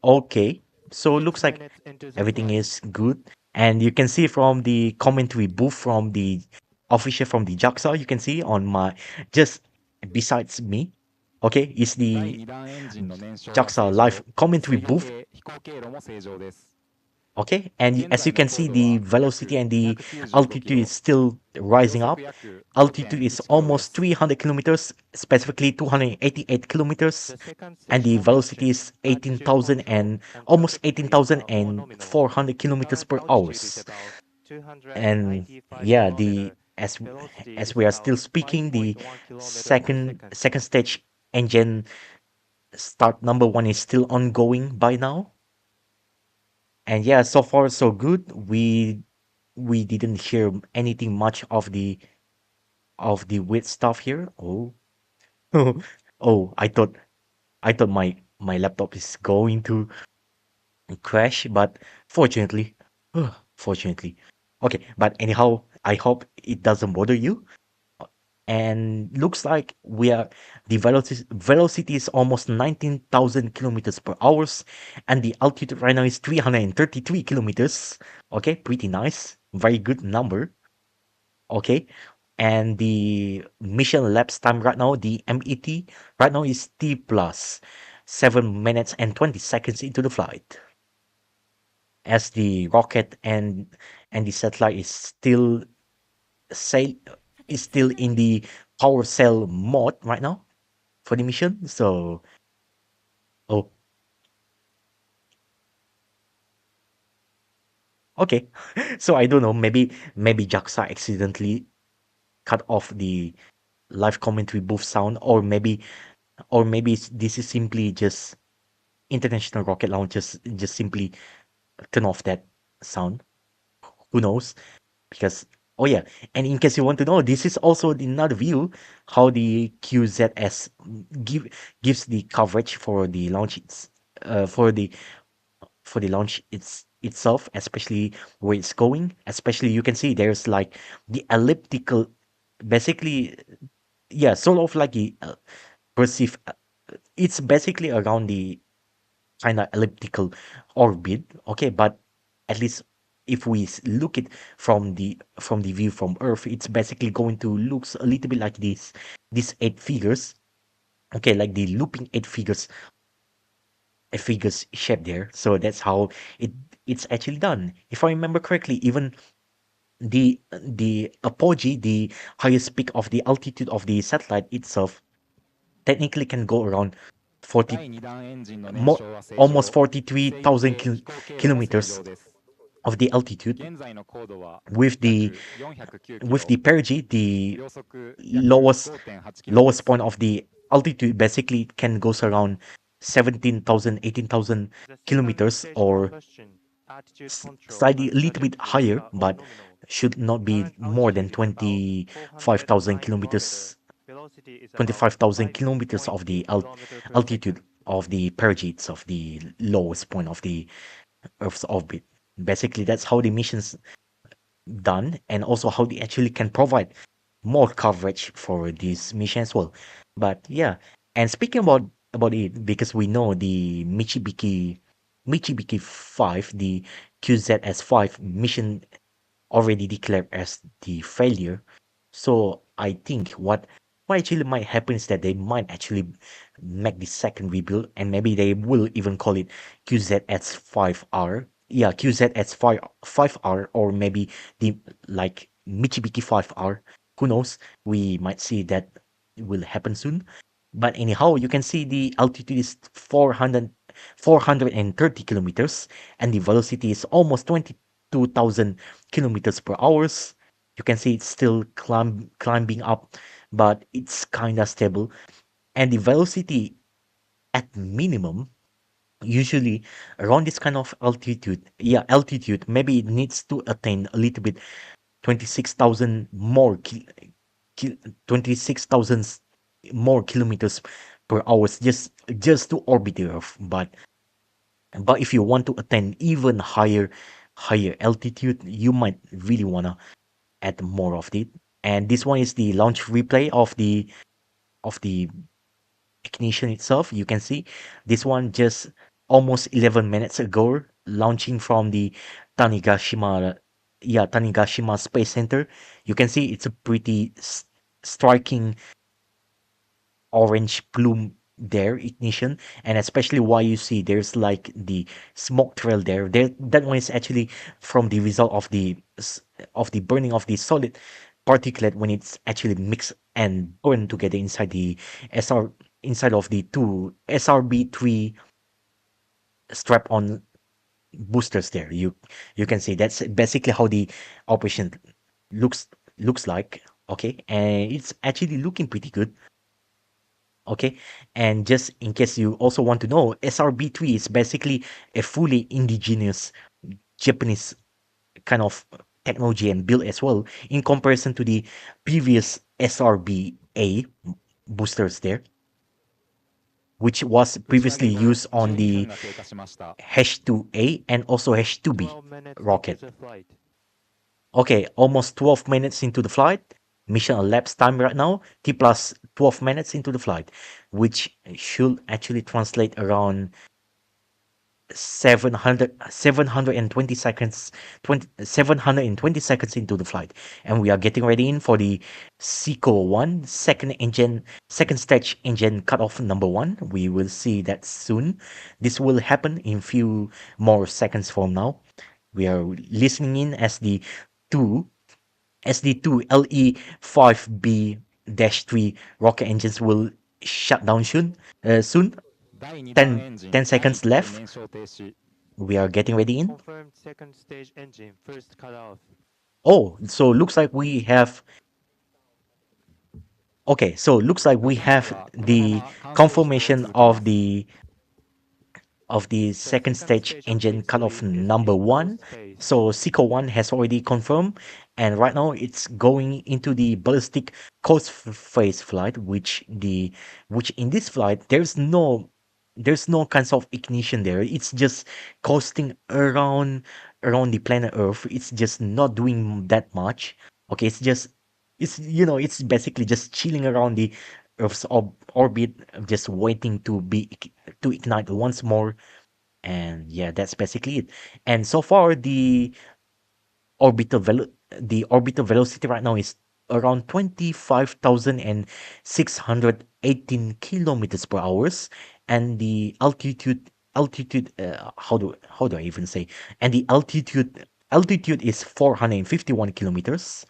S1: Okay. So it looks
S2: 6
S1: like
S2: minutes into the
S1: everything
S2: flight.
S1: is good. And you can see from the commentary booth from the official from the JAXA, you can see on my just besides me. Okay, is the JAXA live commentary booth. Okay, and as you can see, the velocity and the altitude is still rising up. Altitude is almost 300 kilometers, specifically 288 kilometers,
S2: The second
S1: and
S2: stage
S1: the velocity
S2: formation,
S1: is
S2: attitude control, and
S1: almost
S2: traffic speed are all
S1: 18,400
S2: nominal.
S1: kilometers
S2: Current
S1: per hour.
S2: altitude is about
S1: And
S2: 295
S1: yeah, the
S2: kilometer. Velocity
S1: as
S2: is
S1: we are still
S2: about
S1: speaking, the
S2: 5.1 kilometer per
S1: second
S2: second.
S1: second stage engine start number one is still ongoing by now. And yeah, so far so good. We didn't hear anything much of the weird stuff here. Oh, oh, I thought my laptop is going to crash, but fortunately, fortunately, okay. But anyhow, I hope it doesn't bother you. And looks like we are the velocity is almost 19,000 kilometers per hours, and the altitude right now is 333 kilometers. Okay, pretty nice, very good number. Okay, and the mission lapse time right now, the MET right now is T plus 7 minutes and 20 seconds into the flight, as the rocket and the satellite sail is still in the power cell mode right now for the mission. So, oh, okay. So I don't know. Maybe JAXA accidentally cut off the live commentary booth sound, or maybe this is simply just international rocket launches just simply turn off that sound. Who knows? Because oh yeah, and in case you want to know, this is also another view how the QZS give gives the coverage for the launch for the launch itself, especially where it's going. Especially you can see there's like the elliptical, basically, yeah, sort of like a perceive. It's basically around the kind of elliptical orbit. Okay, but at least if we look it from the view from Earth, it's basically going to looks a little bit like these eight figures. Okay, like the looping eight figures shape there. So that's how it it's actually done. If I remember correctly, even the apogee, the highest peak of the altitude of the satellite itself, technically can go around 40 more almost 43,000 kilometers of the altitude. With the perigee, the lowest lowest point of the altitude basically can goes around 17,000, 18,000
S2: The second
S1: kilometers,
S2: stage
S1: or
S2: combustion attitude control
S1: slightly a
S2: and
S1: little bit
S2: trajectory
S1: higher,
S2: are all
S1: but
S2: nominal.
S1: should not be
S2: Current
S1: more than
S2: altitude is about
S1: 25,000
S2: 409 kilometer.
S1: kilometers,
S2: Velocity is about
S1: 25,000 kilometers of
S2: 5.8
S1: the
S2: kilometer per
S1: altitude
S2: second.
S1: of the perigee of the lowest point of the Earth's orbit. Basically, that's how the missions done, and also how they actually can provide more coverage for this mission as well. But yeah, and speaking about it, because we know the Michibiki 5, the QZS-5 mission already declared as the failure. So I think what actually might happen is that they might actually make the second rebuild, and maybe they will even call it QZS-5R. Yeah, QZS-5R, or maybe the like Michibiki 5R. Who knows? We might see that will happen soon. But anyhow, you can see the altitude is 430 kilometers, and the velocity is almost 22,000 kilometers per hours. You can see it's still climbing up, but it's kind of stable. And the velocity at minimum, usually around this kind of altitude, maybe it needs to attain a little bit 26,000 more 26,000 more kilometers per hour, just to orbit the Earth. But if you want to attain even higher altitude, you might really wanna add more of it. And this one is the launch replay of the ignition itself. You can see this one just almost 11 minutes ago, launching from the Tanegashima, Tanegashima Space Center. You can see it's a pretty striking orange plume there, ignition, and especially why you see there's like the smoke trail there, that one is actually from the result of of the burning of the solid particulate when it's actually mixed and burned together inside the SR inside of the two SRB3 strap on boosters there. You can see that's basically how the operation looks looks like. Okay, and it's actually looking pretty good. Okay, and just in case you also want to know, SRB3 is basically a fully indigenous Japanese kind of technology and build as well in comparison to the previous SRBA boosters there, which was previously used on the H2A and also H2B
S2: 12 minutes into
S1: rocket.
S2: the flight.
S1: Okay, almost 12 minutes into the flight. Mission elapsed time right now, T plus 12 minutes into the flight, which should actually translate around 720 seconds 720 seconds into the flight, and we are getting ready in for the Seco 1 second stage engine cutoff number 1. We will see that soon. This will happen in few more seconds from now. We are listening in as the 2 SD2 LE5B-3 rocket engines will shut down soon. 10 seconds left. We are getting ready in.
S2: Confirmed second stage engine first cutoff.
S1: Oh, so looks like we have. Okay, so looks like we have the confirmation of the
S2: The
S1: second
S2: second
S1: stage
S2: stage of
S1: engine cutoff
S2: H3 is
S1: number
S2: in
S1: one.
S2: closed phase.
S1: So Seco 1 has already confirmed, and right now it's going into the ballistic coast phase flight, which in this flight there's no kinds of ignition there. It's just coasting around the planet Earth. It's just not doing that much. Okay, it's basically just chilling around the Earth's orbit, just waiting to ignite once more. And yeah, that's basically it. And so far orbital velo the orbital velocity right now is around 25,618 kilometers per hours, and the altitude how do I even say, and the altitude is 451 kilometers,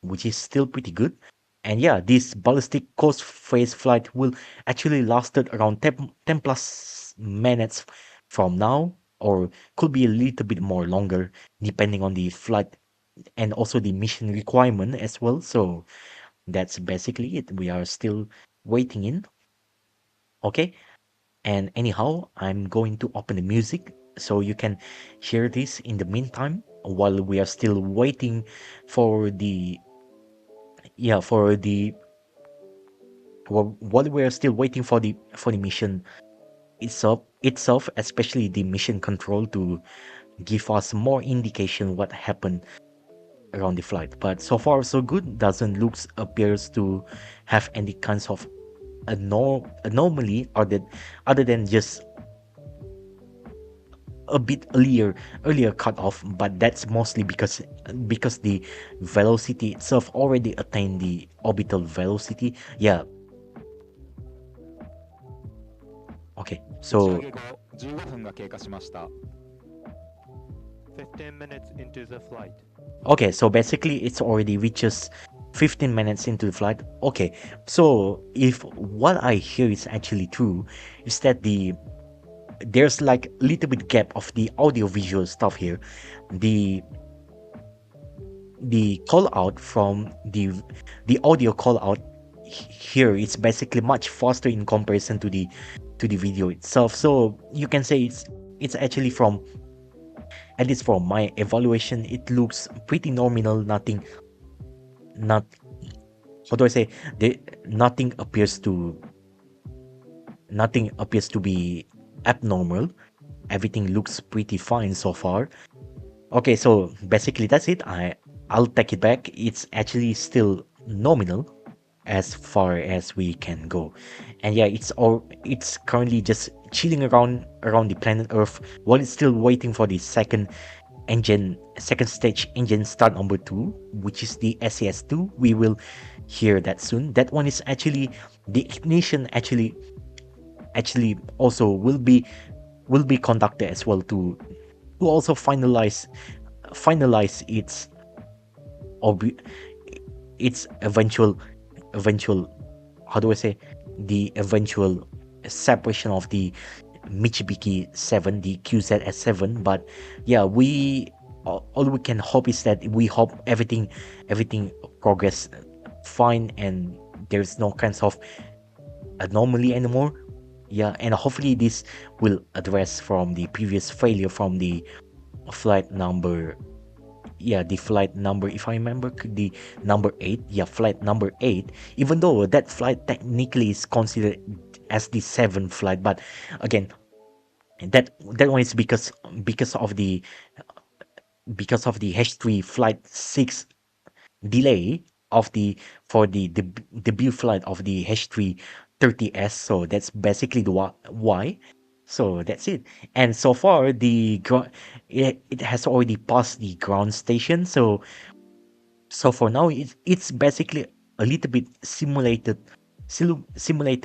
S1: which is still pretty good. And yeah, this ballistic coast phase flight will actually lasted around 10 plus minutes from now, or could be a little bit more longer depending on the flight and also the mission requirement as well. So that's basically it. We are still waiting in. Okay. And anyhow, I'm going to open the music so you can hear this in the meantime while we are still waiting for the yeah for the while we are still waiting for the mission itself, especially the mission control to give us more indication what happened around the flight. But so far so good. Doesn't looks appears to have any kinds of anomaly other than just a bit earlier cut off, but that's mostly because the velocity itself already attained the orbital velocity. Yeah. Okay, so
S2: 15 minutes into the flight.
S1: okay, so basically it's already reaches 15 minutes into the flight. Okay, so if what I hear is actually true, is that there's like a little bit gap of the audio visual stuff here. The the call out from the audio call out here is basically much faster in comparison to the video itself. So you can say it's actually from, at least from my evaluation, it looks pretty nominal. Not how do I say, the nothing appears to be abnormal. Everything looks pretty fine so far. Okay, so basically that's it. I'll take it back. It's actually still nominal as far as we can go. And yeah, it's currently just chilling around the planet Earth while it's still waiting for the second stage engine start number 2, which is the SAS2. We will hear that soon. That one is actually the ignition actually also will be conducted as well to also finalize orbi- its eventual, how do I say, the eventual separation of the Michibiki-7, the QZS-7. But yeah, all we can hope is that we hope everything progress fine and there's no kinds of anomaly anymore. Yeah, and hopefully this will address from the previous failure from the flight number. Yeah, the flight number, if I remember, the number 8. Yeah, flight number 8, even though that flight technically is considered as the seventh flight. But again, that one is because of the H3 flight 6 delay of the for the debut flight of the H3-30S. So that's basically the why. So that's it. And so far it has already passed the ground station. So for now it's basically a little bit simulated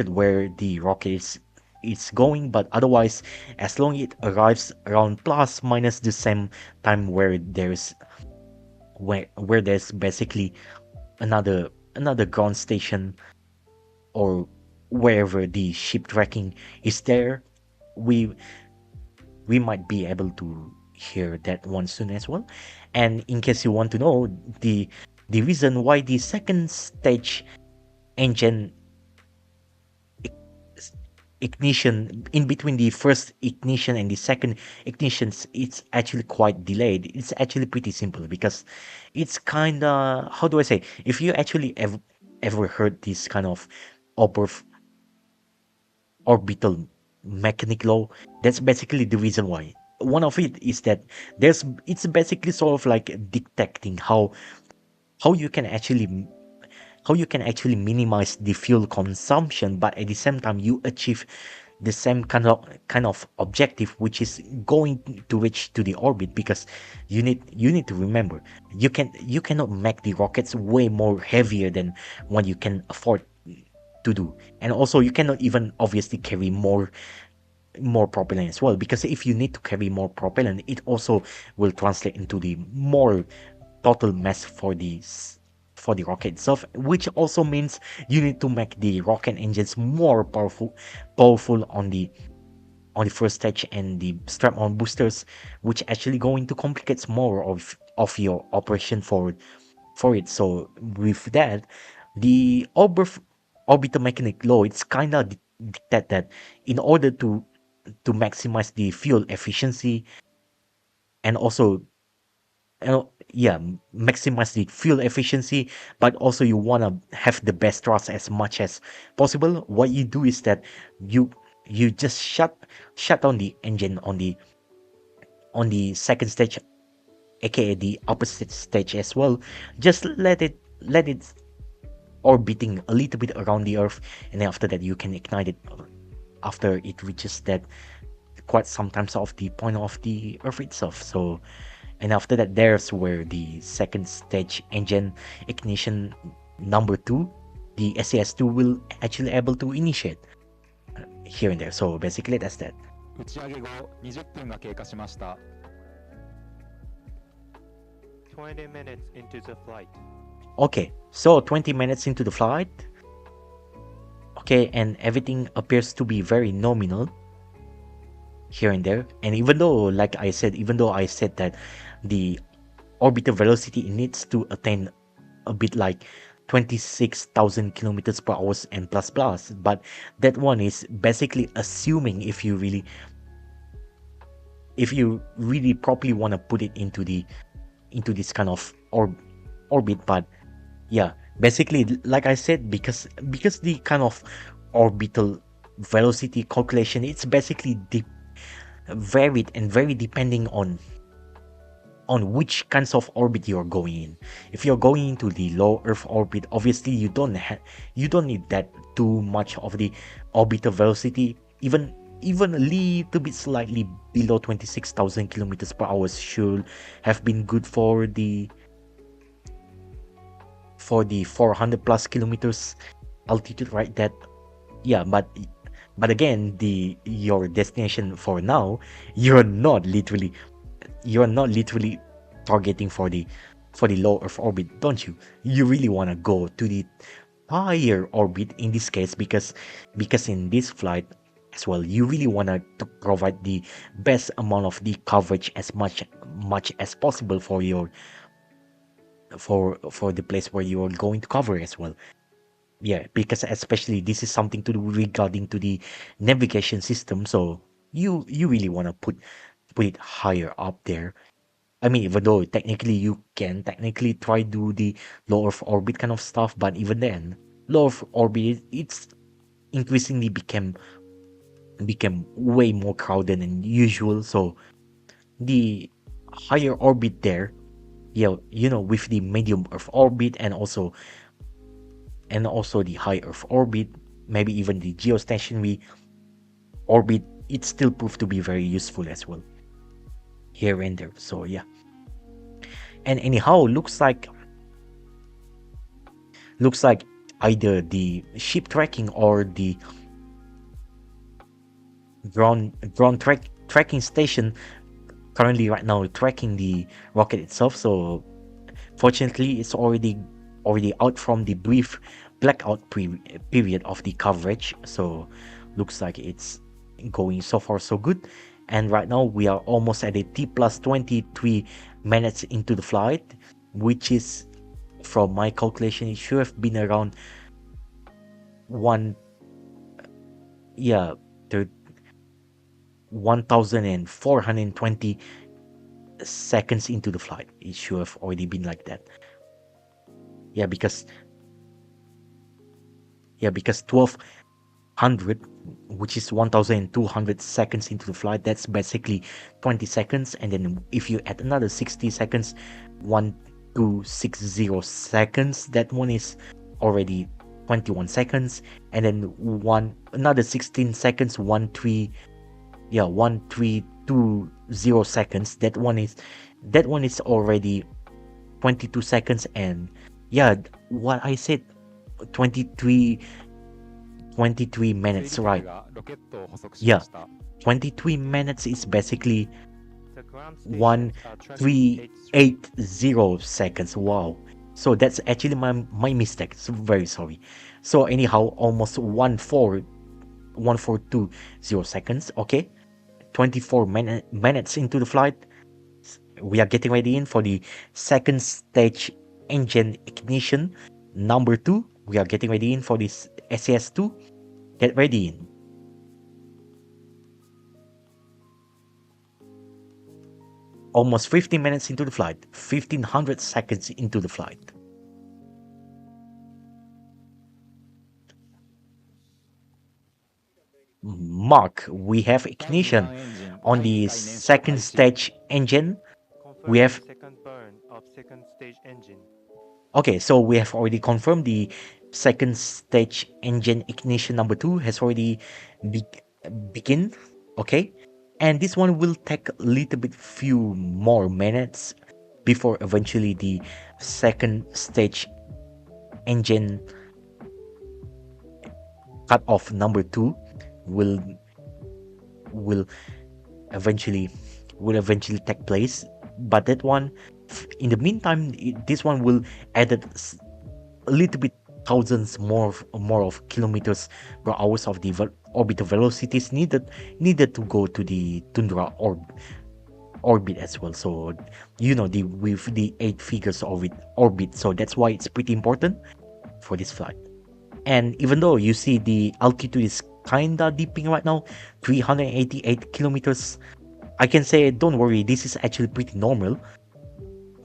S1: where the rocket is going. But otherwise, as long it arrives around plus minus the same time where there's basically another ground station, or wherever the ship tracking is there, we we might be able to hear that one soon as well. And in case you want to know, the reason why the second stage engine ignition, in between the first ignition and the second ignitions, it's actually quite delayed. It's actually pretty simple, because it's kind of, how do I say, if you actually ever heard this kind of orbit orbital mechanic law, that's basically the reason why. One of it is that it's basically sort of like detecting how you can actually how you can actually minimize the fuel consumption, but at the same time you achieve the same kind of objective, which is going to reach to the orbit. Because you need to remember, you cannot make the rockets way more heavier than what you can afford to do. And also you cannot even obviously carry more propellant as well, because if you need to carry more propellant, it also will translate into the more total mass for the rocket itself, which also means you need to make the rocket engines more powerful on the first stage, and the strap-on boosters, which actually going to complicate more of your operation for it. So with that, the orbital mechanic law, it's kind of dictate that in order to maximize the fuel efficiency, and also yeah, maximize the fuel efficiency, but also you want to have the best thrust as much as possible, what you do is that you you just shut down the engine on the second stage, aka the opposite stage as well. Just let it orbiting a little bit around the earth, and then after that you can ignite it after it reaches that quite sometimes off the point of the earth itself. So, and after that, there's where the second stage engine ignition number 2, the SAS2, will actually able to initiate here and there. So basically that's that.
S3: 打ち上げ後20分が経過しました。
S2: 20 minutes into the flight.
S1: Okay, so 20 minutes into the flight. Okay, and everything appears to be very nominal here and there. And even though I said that the orbital velocity needs to attain a bit like 26,000 kilometers per hour and plus plus, but that one is basically assuming if you really properly want to put it into this kind of orbit. But yeah, basically, like I said, because the kind of orbital velocity calculation, it's basically varied and very depending on which kinds of orbit you're going in. If you're going into the low Earth orbit, obviously you don't need that too much of the orbital velocity. Even a little bit slightly below 26,000 kilometers per hour should have been good for the 400 plus kilometers altitude, right? That, yeah, but again, your destination for now, you're not literally targeting for the low Earth orbit, don't you? You really want to go to the higher orbit in this case, because in this flight, as well. You really want to provide the best amount of the coverage as much as possible for your for the place where you are going to cover as well. Yeah, because especially this is something to do regarding to the navigation system, so you really want to put it higher up there. I mean, even though technically you can technically try do the low Earth orbit kind of stuff, but even then, low Earth orbit it's increasingly became way more crowded than usual. So the higher orbit there, yeah, with the medium Earth orbit and also the high Earth orbit, maybe even the geostationary orbit, it still proved to be very useful as well here and there. So yeah, and anyhow, looks like either the ship tracking or the tracking station currently right now tracking the rocket itself. So fortunately, it's already out from the brief blackout period of the coverage. So looks like it's going so far so good. And right now we are almost at a T plus 23 minutes into the flight, which is, from my calculation, it should have been around one, yeah, the 1420 seconds into the flight. It should have already been like that. Yeah, because 1200, which is 1200 seconds into the flight, that's basically 20 seconds. And then if you add another 60 seconds, 1260 seconds, that one is already 21 seconds. And then another 16 seconds, 1320 seconds, that one is already 22 seconds. And yeah, what I said, 23 minutes,
S3: 整理
S1: right?
S3: 局がロケットを補足し
S1: Yeah,
S3: ました。
S1: 23 minutes is basically
S2: The ground stations are tracking H3.
S1: 1380 seconds. Wow. So that's actually my mistake. So very sorry. So anyhow, almost 1420 seconds. Okay, 24 minutes into the flight, we are getting ready in for the second stage engine ignition number 2. We are getting ready in for this SAS2. Get ready in. Almost 15 minutes into the flight, 1500 seconds into the flight. Mark, we have ignition on the second stage engine. We
S2: Confirm
S1: have
S2: second burn of second stage engine.
S1: Okay, so we have already confirmed the second stage engine ignition number 2 has already begin. Okay, and this one will take a little bit few more minutes before eventually the second stage engine cut off number 2 will will eventually take place. But that one, in the meantime, this one will add a little bit thousands more of kilometers per hours of the orbital velocities needed to go to the Tundra orbit as well. So with the 8 figures orbit, so that's why it's pretty important for this flight. And even though you see the altitude is kinda dipping right now, 388 kilometers, I can say don't worry, this is actually pretty normal.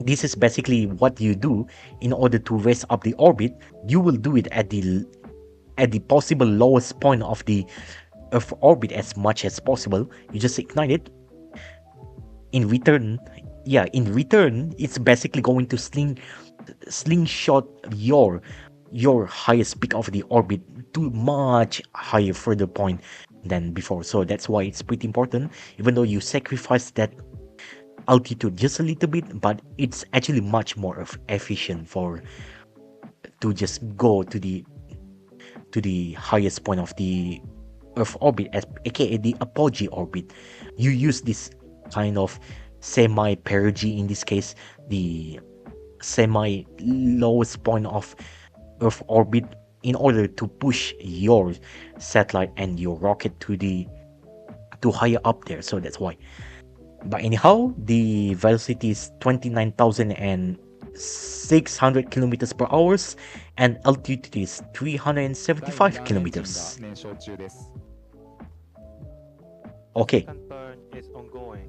S1: This is basically what you do in order to raise up the orbit. You will do it at the possible lowest point of the Earth orbit as much as possible. You just ignite it. In return, it's basically going to slingshot your highest peak of the orbit to much higher further point than before. So that's why it's pretty important, even though you sacrifice that altitude just a little bit, but it's actually much more efficient to just go to the highest point of the Earth orbit, aka the apogee orbit. You use this kind of semi-perigee, in this case the semi lowest point of Earth orbit, in order to push your satellite and your rocket to higher up there. So that's why. But anyhow, the velocity is 29,600 kilometers per hour, and altitude is 375
S3: 第2エンジンが
S1: kilometers.
S3: 燃焼中です。
S1: Okay.
S2: Second burn is ongoing.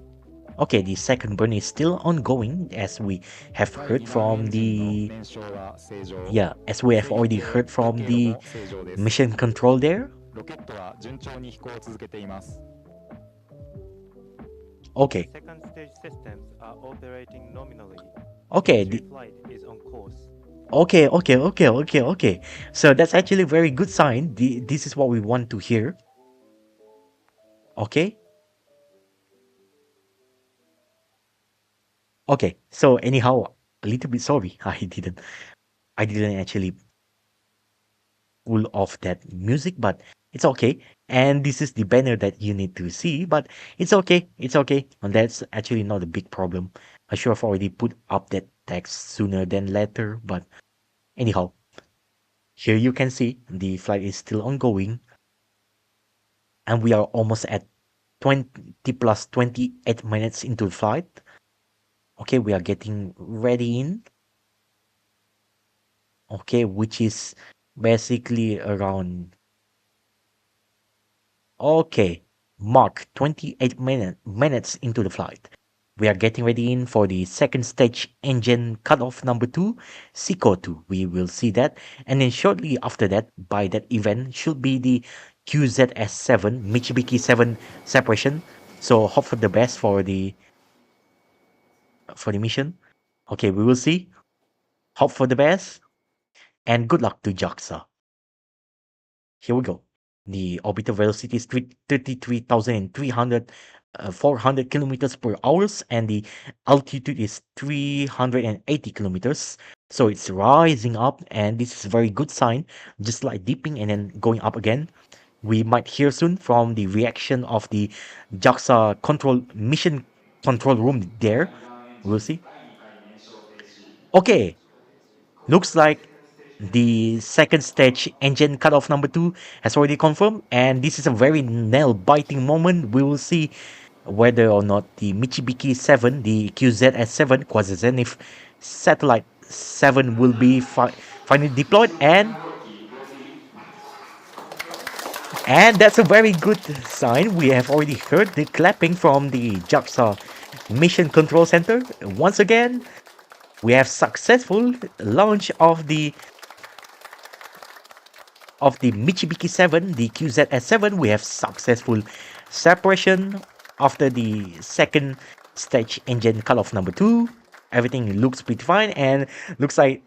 S1: Okay, the second burn is still ongoing, as we have
S3: 第
S1: heard
S3: 2番エ
S1: from
S3: ンジンの
S1: the
S3: 燃焼は正常。
S1: yeah, as we have
S3: 水
S1: already
S3: 平
S1: heard
S3: 経
S1: from
S3: 路
S1: the
S3: も正常です。
S1: mission control there.
S3: ロケットは順調に飛行を続けています。
S1: Okay,
S2: Second stage systems are operating nominally.
S1: okay,
S2: H3 flight is on course.
S1: okay. So that's actually a very good sign. This is what we want to hear. Okay. Okay. So anyhow, a little bit sorry, I didn't actually pull off that music, but it's okay. And this is the banner that you need to see, but it's okay. It's okay. And that's actually not a big problem. I should have already put up that text sooner than later, but anyhow, here you can see the flight is still ongoing, and we are almost at 20 plus 28 minutes into the flight. Okay, we are getting ready in. Okay, which is basically around, okay, mark 28 minutes into the flight. We are getting ready in for the second stage engine cutoff number 2, SICO 2. We will see that. And then shortly after that, by that event, should be the QZS-7, Michibiki-7 separation. So hope for the best for the mission. Okay, we will see. Hope for the best. And good luck to JAXA. Here we go. The orbital velocity is 33,300, 400 kilometers per hour, and the altitude is 380 kilometers. So it's rising up, and this is a very good sign, just like dipping and then going up again. We might hear soon from the reaction of the JAXA mission control room there. We'll see. Okay, looks like the second stage engine cutoff number 2 has already confirmed, and this is a very nail-biting moment. We will see whether or not the Michibiki-7, the QZS-7, Quasi-Zenith Satellite-7 will be finally deployed, and that's a very good sign. We have already heard the clapping from the JAXA Mission Control Center. Once again, we have successful launch of the Michibiki-7, the QZS-7. We have successful separation after the second stage engine cutoff number 2. Everything looks pretty fine, and looks like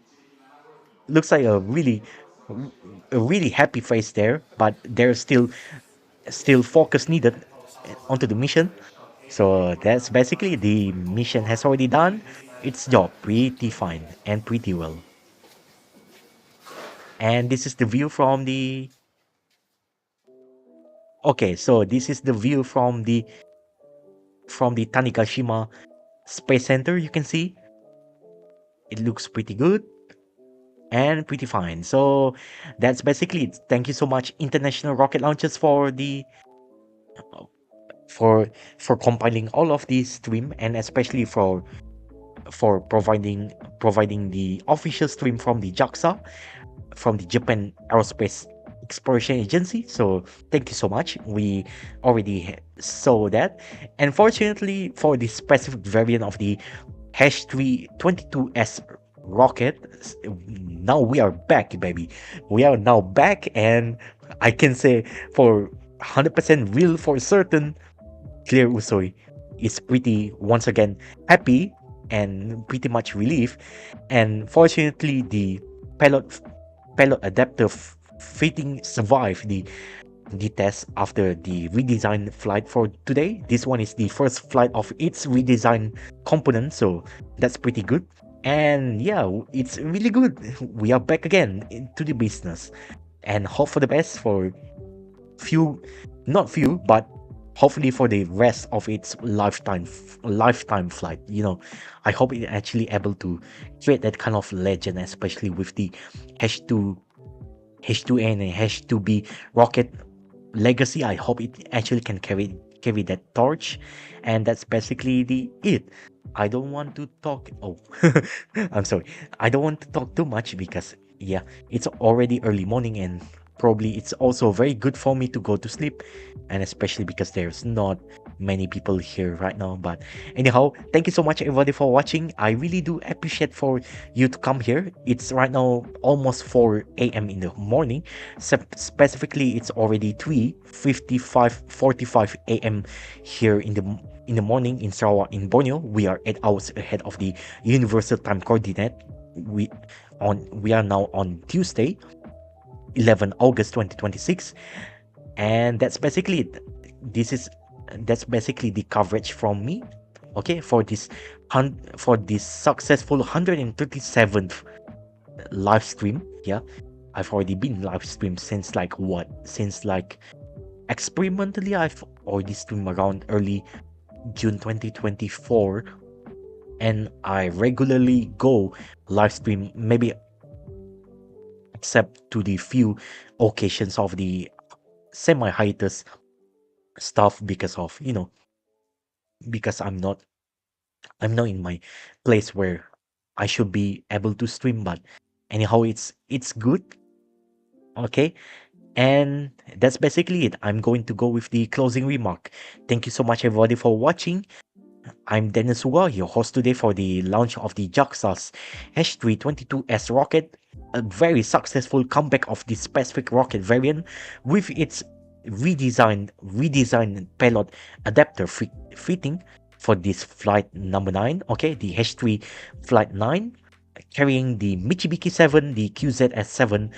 S1: a really happy face there, but there's still focus needed onto the mission. So that's basically the mission has already done its job pretty fine and pretty well. And this is the view from the okay, so this is the view from the Tanegashima Space Center. You can see it looks pretty good and pretty fine. So that's basically it. Thank you so much, International Rocket Launchers, for the for compiling all of these stream, and especially for providing the official stream from the JAXA, from the Japan Aerospace Exploration Agency. So thank you so much. We already saw that. And fortunately, for the specific variant of the H3-22S rocket, now we are back, baby. We are now back, and I can say for 100% real for certain, Clear Usoi is pretty once again happy and pretty much relieved. And fortunately, the payload adapter fitting survived the test after the redesigned flight for today. This one is the first flight of its redesigned component, so that's pretty good. And yeah, it's really good. We are back again into the business, and hope for the best for not few, but hopefully for the rest of its lifetime flight. I hope it actually able to create that kind of legend, especially with the H2 H2A and H2B rocket legacy. I hope it actually can carry that torch, and that's basically the it. I don't want to talk. Oh, I'm sorry. I don't want to talk too much because yeah, it's already early morning and probably it's also very good for me to go to sleep, and especially because there's not many people here right now. But anyhow, thank you so much everybody for watching. I really do appreciate for you to come here. It's right now almost 4 a.m. in the morning. Specifically, it's already 3:45 a.m. here in the morning in Sarawak in Borneo. We are 8 hours ahead of the universal time coordinate. We we are now on Tuesday, 11 August 2026, and that's basically it. This is that's basically the coverage from me. Okay, for this successful 137th live stream. Yeah, I've already been live streamed since like what? Since like experimentally, I've already streamed around early June 2024, and I regularly go live stream, maybe except to the few occasions of the semi hiatus stuff because of because I'm not in my place where I should be able to stream. But anyhow, it's good. Okay, and that's basically it. I'm going to go with the closing remark. Thank you so much everybody for watching. I'm Dennis Suguwa, your host today for the launch of the JAXA's H3-22S rocket, a very successful comeback of this specific rocket variant with its redesigned payload adapter fitting for this flight number 9, okay, the H3 flight 9, carrying the Michibiki-7, the QZS-7,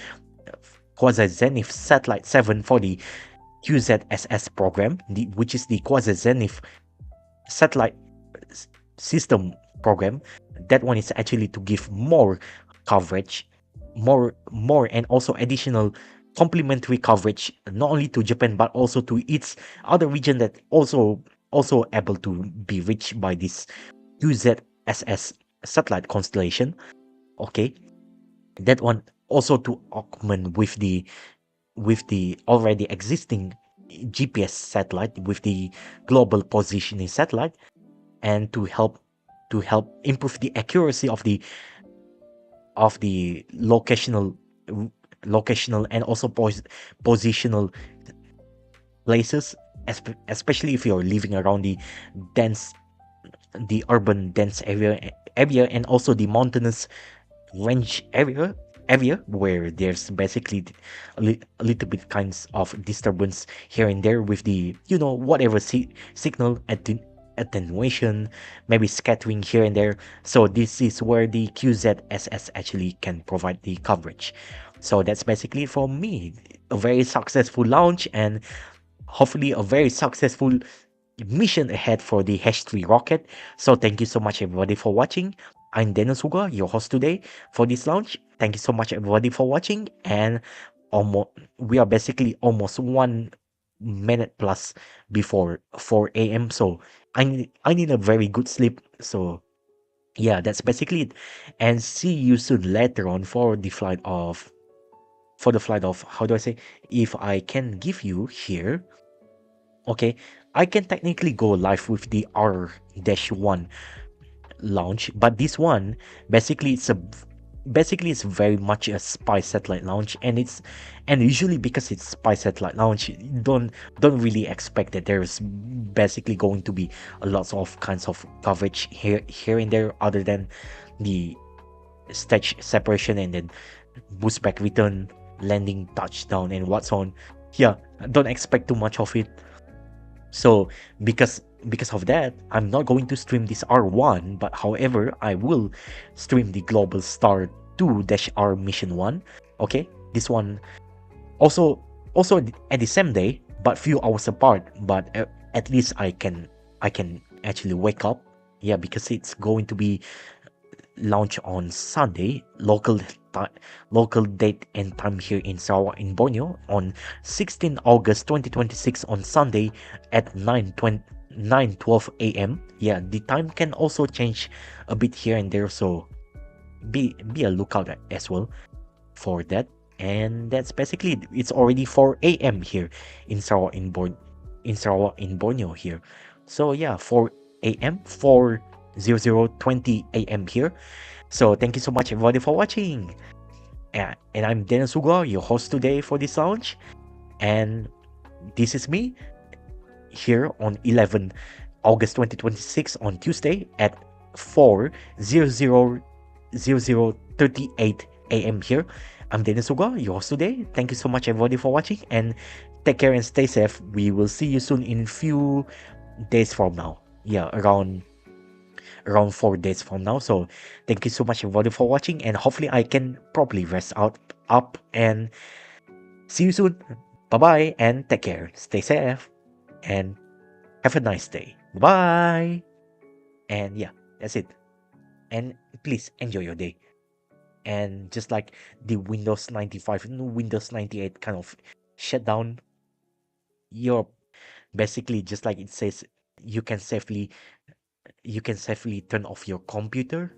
S1: Quasi-Zenith Satellite-7 for the QZSS program, which is the Quasi-Zenith Satellite System program. That one is actually to give more coverage, more and also additional complementary coverage, not only to Japan but also to its other region that also able to be reached by this QZSS satellite constellation. Okay, that one also to augment with the already existing GPS satellite with the global positioning satellite, and to help improve the accuracy of the locational and also positional places, especially if you're living around the dense urban dense area and also the mountainous range area where there's basically a little bit kinds of disturbance here and there with the whatever signal attenuation, maybe scattering here and there. So this is where the QZSS actually can provide the coverage. So that's basically for me a very successful launch and hopefully a very successful mission ahead for the H3 rocket. So thank you so much everybody for watching. I'm Dennis Suguwa, your host today for this launch. Thank you so much everybody for watching, and we are basically almost 1 minute plus before 4 a.m. So I need a very good sleep. So yeah, that's basically it. And see you soon later on for the flight of how do I say, if I can give you here. Okay, I can technically go live with the R-1 launch, but this one basically it's very much a spy satellite launch, and usually because it's spy satellite launch, don't really expect that there's basically going to be a lots of kinds of coverage here and there, other than the stage separation and then boost back, return, landing, touchdown, and what's on. Yeah, don't expect too much of it. So because of that, I'm not going to stream this R1, but however, I will stream the Global Star 2-R Mission 1. Okay, this one also at the same day, but few hours apart. But at least I can actually wake up. Yeah, because it's going to be launch on Sunday, local date and time here in Sarawak in Borneo on 16 August 2026 on Sunday at 9:12 a.m. Yeah, the time can also change a bit here and there, so be a lookout as well for that. And that's basically it's already 4 a.m. here in Sarawak in Borneo here. So yeah, 4 a.m. 4:00:20 a.m. here. So thank you so much everybody for watching. And I'm Dennis Suguwa, your host today for this launch. And this is me here on 11 August 2026 on Tuesday at 4:00:38 a.m. here. I'm Dennis Suguwa, your host today. Thank you so much everybody for watching and take care and stay safe. We will see you soon in few days from now. Yeah, around 4 days from now. So thank you so much everybody for watching and hopefully I can properly rest out up and see you soon. Bye bye and take care. Stay safe and have a nice day. Bye. And yeah, that's it. And please enjoy your day. And just like the Windows 95, Windows 98 kind of shutdown, you're basically just like it says, you can safely turn off your computer.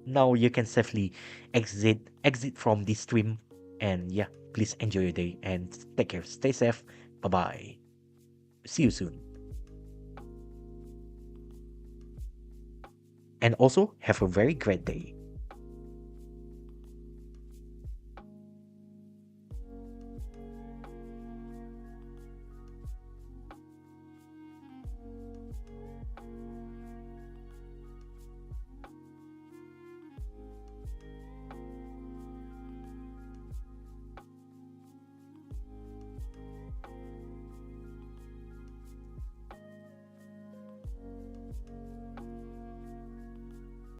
S1: Now you can safely exit from this stream. And yeah, please enjoy your day and take care. Stay safe. Bye bye. See you soon. And also have a very great day.